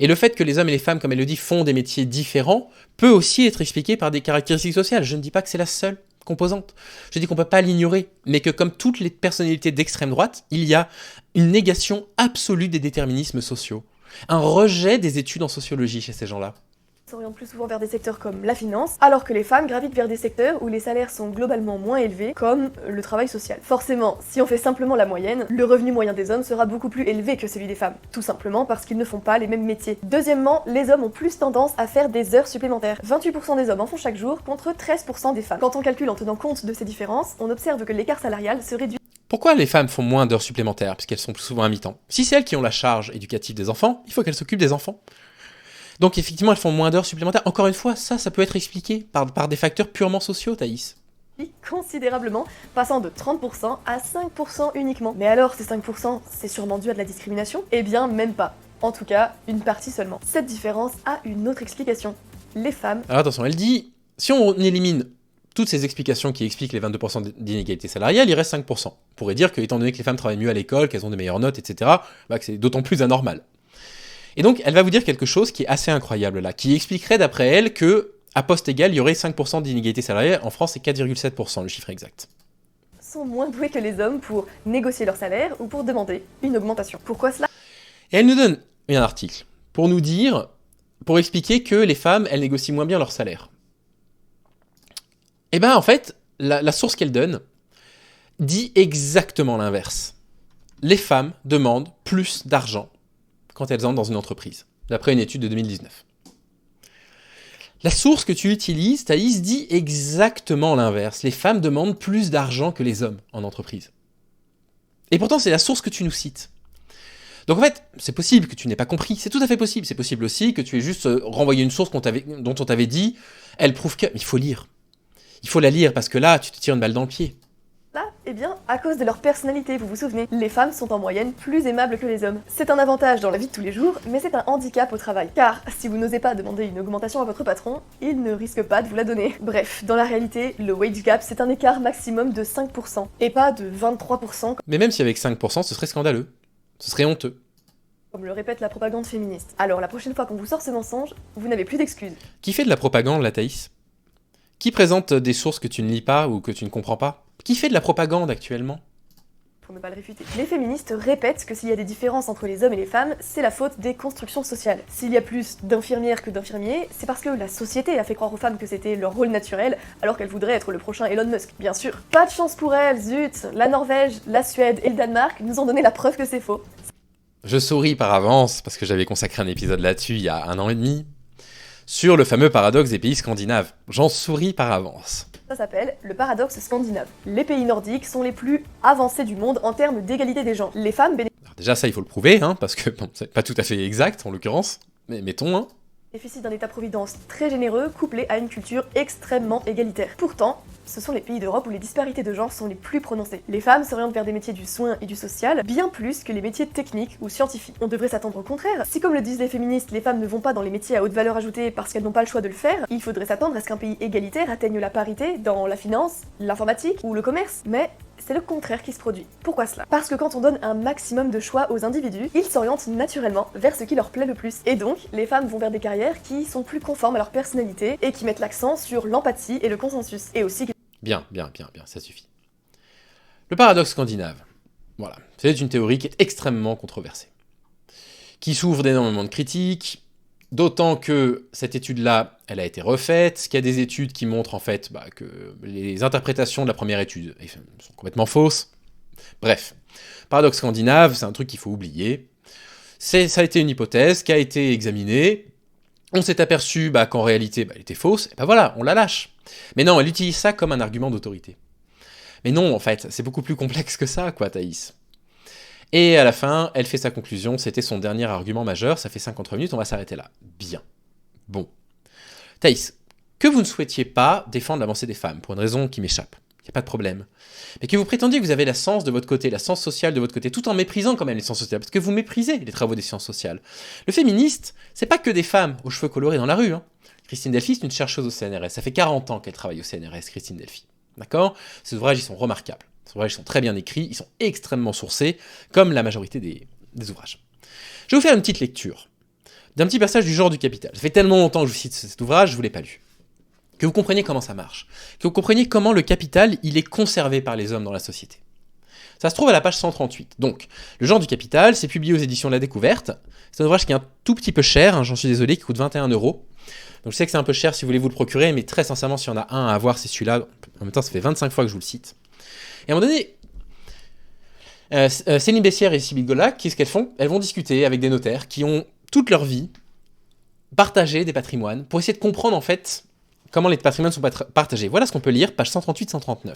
Et le fait que les hommes et les femmes, comme elle le dit, font des métiers différents, peut aussi être expliqué par des caractéristiques sociales. Je ne dis pas que c'est la seule composante. Je dis qu'on ne peut pas l'ignorer, mais que comme toutes les personnalités d'extrême droite, il y a une négation absolue des déterminismes sociaux. un rejet des études en sociologie chez ces gens-là. S'orientent plus souvent vers des secteurs comme la finance, alors que les femmes gravitent vers des secteurs où les salaires sont globalement moins élevés, comme le travail social. Forcément, si on fait simplement la moyenne, le revenu moyen des hommes sera beaucoup plus élevé que celui des femmes, tout simplement parce qu'ils ne font pas les mêmes métiers. Deuxièmement, les hommes ont plus tendance à faire des heures supplémentaires. 28% des hommes en font chaque jour, contre 13% des femmes. Quand on calcule en tenant compte de ces différences, on observe que l'écart salarial se réduit. Pourquoi les femmes font moins d'heures supplémentaires, puisqu'elles sont plus souvent à mi-temps? Si c'est elles qui ont la charge éducative des enfants, il faut qu'elles s'occupent des enfants. Donc effectivement, elles font moins d'heures supplémentaires. Encore une fois, ça peut être expliqué par des facteurs purement sociaux, Thaïs. Considérablement, passant de 30% à 5% uniquement. Mais alors, ces 5%, c'est sûrement dû à de la discrimination? Eh bien, même pas. En tout cas, une partie seulement. Cette différence a une autre explication. Les femmes... Alors attention, elle dit, si on élimine toutes ces explications qui expliquent les 22% d'inégalité salariale, il reste 5%. On pourrait dire que, étant donné que les femmes travaillent mieux à l'école, qu'elles ont de meilleures notes, etc., que c'est d'autant plus anormal. Et donc, elle va vous dire quelque chose qui est assez incroyable là, qui expliquerait d'après elle que, à poste égal, il y aurait 5% d'inégalité salariale. En France, c'est 4,7%, le chiffre exact. Sont moins doués que les hommes pour négocier leur salaire ou pour demander une augmentation. Pourquoi cela? Et elle nous donne un article pour nous dire, pour expliquer que les femmes, elles négocient moins bien leur salaire. Et ben en fait, la source qu'elle donne dit exactement l'inverse. Les femmes demandent plus d'argent quand elles entrent dans une entreprise, d'après une étude de 2019. La source que tu utilises, Thaïs, dit exactement l'inverse. Les femmes demandent plus d'argent que les hommes en entreprise. Et pourtant, c'est la source que tu nous cites. Donc en fait, c'est possible que tu n'aies pas compris, c'est tout à fait possible. C'est possible aussi que tu aies juste renvoyé une source dont on t'avait dit, elle prouve que... Mais il faut lire. Il faut la lire, parce que là, tu te tires une balle dans le pied. Là, eh bien, à cause de leur personnalité, vous vous souvenez, les femmes sont en moyenne plus aimables que les hommes. C'est un avantage dans la vie de tous les jours, mais c'est un handicap au travail. Car si vous n'osez pas demander une augmentation à votre patron, il ne risque pas de vous la donner. Bref, dans la réalité, le wage gap, c'est un écart maximum de 5%, et pas de 23%, Mais même si avec 5%, ce serait scandaleux. Ce serait honteux. comme le répète la propagande féministe. Alors la prochaine fois qu'on vous sort ce mensonge, vous n'avez plus d'excuses. Qui fait de la propagande, la Thaïs? Qui présente des sources que tu ne lis pas ou que tu ne comprends pas? Qui fait de la propagande actuellement? Pour ne pas le réfuter. Les féministes répètent que s'il y a des différences entre les hommes et les femmes, c'est la faute des constructions sociales. S'il y a plus d'infirmières que d'infirmiers, c'est parce que la société a fait croire aux femmes que c'était leur rôle naturel, alors qu'elles voudraient être le prochain Elon Musk, bien sûr. Pas de chance pour elles, zut! La Norvège, la Suède et le Danemark nous ont donné la preuve que c'est faux. Je souris par avance, parce que j'avais consacré un épisode là-dessus il y a 1 an et demi, sur le fameux paradoxe des pays scandinaves. J'en souris par avance. Ça s'appelle le paradoxe scandinave. Les pays nordiques sont les plus avancés du monde en termes d'égalité des genres. Les femmes Alors déjà ça il faut le prouver, parce que bon, c'est pas tout à fait exact en l'occurrence, mais mettons, bénéficient d'un état-providence très généreux couplé à une culture extrêmement égalitaire. Pourtant, ce sont les pays d'Europe où les disparités de genre sont les plus prononcées. Les femmes s'orientent vers des métiers du soin et du social, bien plus que les métiers techniques ou scientifiques. On devrait s'attendre au contraire. Si, comme le disent les féministes, les femmes ne vont pas dans les métiers à haute valeur ajoutée parce qu'elles n'ont pas le choix de le faire, il faudrait s'attendre à ce qu'un pays égalitaire atteigne la parité dans la finance, l'informatique ou le commerce. Mais c'est le contraire qui se produit. Pourquoi cela? Parce que quand on donne un maximum de choix aux individus, ils s'orientent naturellement vers ce qui leur plaît le plus. Et donc, les femmes vont vers des carrières qui sont plus conformes à leur personnalité et qui mettent l'accent sur l'empathie et le consensus. Et aussi... Bien, ça suffit. Le paradoxe scandinave, voilà, c'est une théorie qui est extrêmement controversée, qui souffre d'énormément de critiques, d'autant que cette étude-là, elle a été refaite, qu'il y a des études qui montrent en fait que les interprétations de la première étude sont complètement fausses. Bref, paradoxe scandinave, c'est un truc qu'il faut oublier. Ça a été une hypothèse qui a été examinée, on s'est aperçu qu'en réalité, elle était fausse, et voilà, on la lâche. Mais non, elle utilise ça comme un argument d'autorité. Mais non, en fait, c'est beaucoup plus complexe que ça, quoi, Thaïs. Et à la fin, elle fait sa conclusion, c'était son dernier argument majeur, ça fait 53 minutes, on va s'arrêter là. Bien. Bon. Thaïs, que vous ne souhaitiez pas défendre l'avancée des femmes, pour une raison qui m'échappe, il n'y a pas de problème, mais que vous prétendiez que vous avez la science de votre côté, la science sociale de votre côté, tout en méprisant quand même les sciences sociales, parce que vous méprisez les travaux des sciences sociales. Le féministe, c'est pas que des femmes aux cheveux colorés dans la rue, Christine Delphy, c'est une chercheuse au CNRS. Ça fait 40 ans qu'elle travaille au CNRS, Christine Delphy. D'accord? Ces ouvrages, ils sont remarquables. Ces ouvrages sont très bien écrits, ils sont extrêmement sourcés, comme la majorité des ouvrages. Je vais vous faire une petite lecture d'un petit passage du genre du Capital. Ça fait tellement longtemps que je vous cite cet ouvrage, je ne vous l'ai pas lu. Que vous compreniez comment ça marche. Que vous compreniez comment le capital, il est conservé par les hommes dans la société. Ça se trouve à la page 138. Donc, Le genre du capital, c'est publié aux éditions de La Découverte. C'est un ouvrage qui est un tout petit peu cher, hein, j'en suis désolé, qui coûte 21 €. Donc je sais que c'est un peu cher si vous voulez vous le procurer, mais très sincèrement, s'il y en a un à avoir, c'est celui-là. En même temps, ça fait 25 fois que je vous le cite. Et à un moment donné, Céline Bessières et Sybille Golac, qu'est-ce qu'elles font? Elles vont discuter avec des notaires qui ont toute leur vie partagé des patrimoines pour essayer de comprendre en fait comment les patrimoines sont partagés. Voilà ce qu'on peut lire, page 138-139.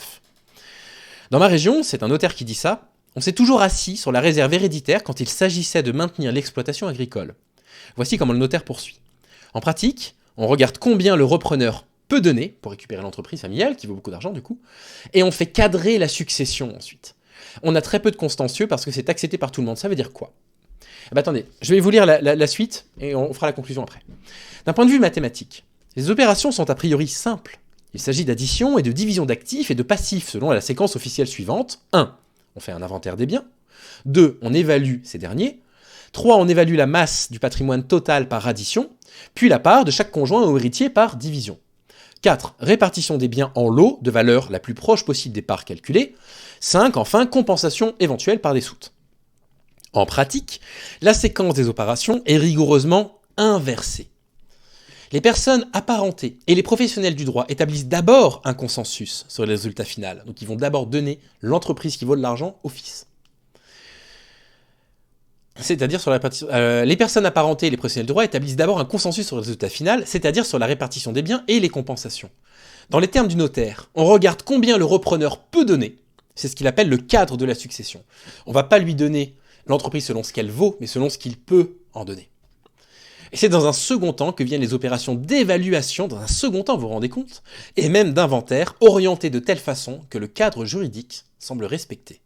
Dans ma région, c'est un notaire qui dit ça, on s'est toujours assis sur la réserve héréditaire quand il s'agissait de maintenir l'exploitation agricole. Voici comment le notaire poursuit. En pratique, on regarde combien le repreneur peut donner pour récupérer l'entreprise familiale, qui vaut beaucoup d'argent du coup, et on fait cadrer la succession ensuite. On a très peu de contentieux parce que c'est accepté par tout le monde. Ça veut dire quoi? Attendez, je vais vous lire la suite et on fera la conclusion après. D'un point de vue mathématique, les opérations sont a priori simples. Il s'agit d'addition et de division d'actifs et de passifs selon la séquence officielle suivante. 1. On fait un inventaire des biens. 2. On évalue ces derniers. 3. On évalue la masse du patrimoine total par addition, puis la part de chaque conjoint ou héritier par division. 4. Répartition des biens en lots de valeur la plus proche possible des parts calculées. 5. Enfin, compensation éventuelle par des soutes. En pratique, la séquence des opérations est rigoureusement inversée. Les personnes apparentées et les professionnels du droit établissent d'abord un consensus sur le résultat final. Donc ils vont d'abord donner l'entreprise qui vaut de l'argent au fils. C'est-à-dire sur la répartition. Les personnes apparentées et les professionnels du droit établissent d'abord un consensus sur le résultat final, c'est-à-dire sur la répartition des biens et les compensations. Dans les termes du notaire, on regarde combien le repreneur peut donner. C'est ce qu'il appelle le cadre de la succession. On ne va pas lui donner l'entreprise selon ce qu'elle vaut, mais selon ce qu'il peut en donner. Et c'est dans un second temps que viennent les opérations d'évaluation, dans un second temps, vous vous rendez compte, et même d'inventaire, orientées de telle façon que le cadre juridique semble respecté.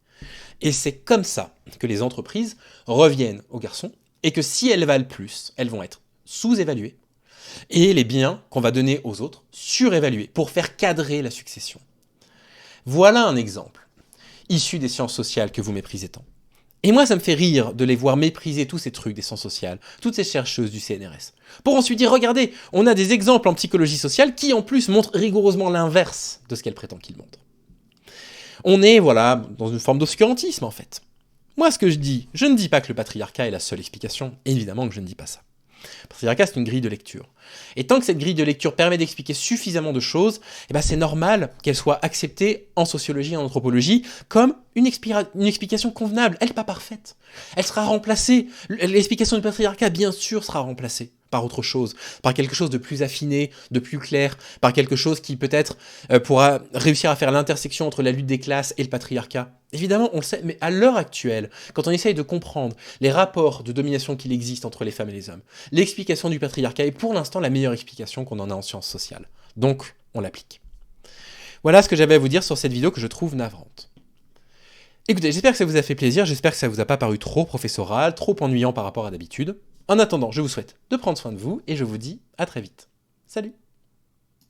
Et c'est comme ça que les entreprises reviennent aux garçons, et que si elles valent plus, elles vont être sous-évaluées, et les biens qu'on va donner aux autres, surévalués, pour faire cadrer la succession. Voilà un exemple, issu des sciences sociales que vous méprisez tant. Et moi, ça me fait rire de les voir mépriser tous ces trucs des sciences sociales, toutes ces chercheuses du CNRS. Pour ensuite dire, regardez, on a des exemples en psychologie sociale qui en plus montrent rigoureusement l'inverse de ce qu'elle prétend qu'ils montrent. On est, voilà, dans une forme d'obscurantisme en fait. Moi, ce que je ne dis pas que le patriarcat est la seule explication, évidemment que je ne dis pas ça. Le patriarcat, c'est une grille de lecture. Et tant que cette grille de lecture permet d'expliquer suffisamment de choses, eh ben c'est normal qu'elle soit acceptée en sociologie et en anthropologie comme une explication convenable. Elle n'est pas parfaite. Elle sera remplacée. L'explication du patriarcat, bien sûr, sera remplacée par autre chose, par quelque chose de plus affiné, de plus clair, par quelque chose qui peut-être pourra réussir à faire l'intersection entre la lutte des classes et le patriarcat. Évidemment, on le sait, mais à l'heure actuelle, quand on essaye de comprendre les rapports de domination qu'il existe entre les femmes et les hommes, l'explication du patriarcat est pour l'instant la meilleure explication qu'on en a en sciences sociales. Donc, on l'applique. Voilà ce que j'avais à vous dire sur cette vidéo que je trouve navrante. Écoutez, j'espère que ça vous a fait plaisir, j'espère que ça vous a pas paru trop professoral, trop ennuyant par rapport à d'habitude. En attendant, je vous souhaite de prendre soin de vous et je vous dis à très vite. Salut!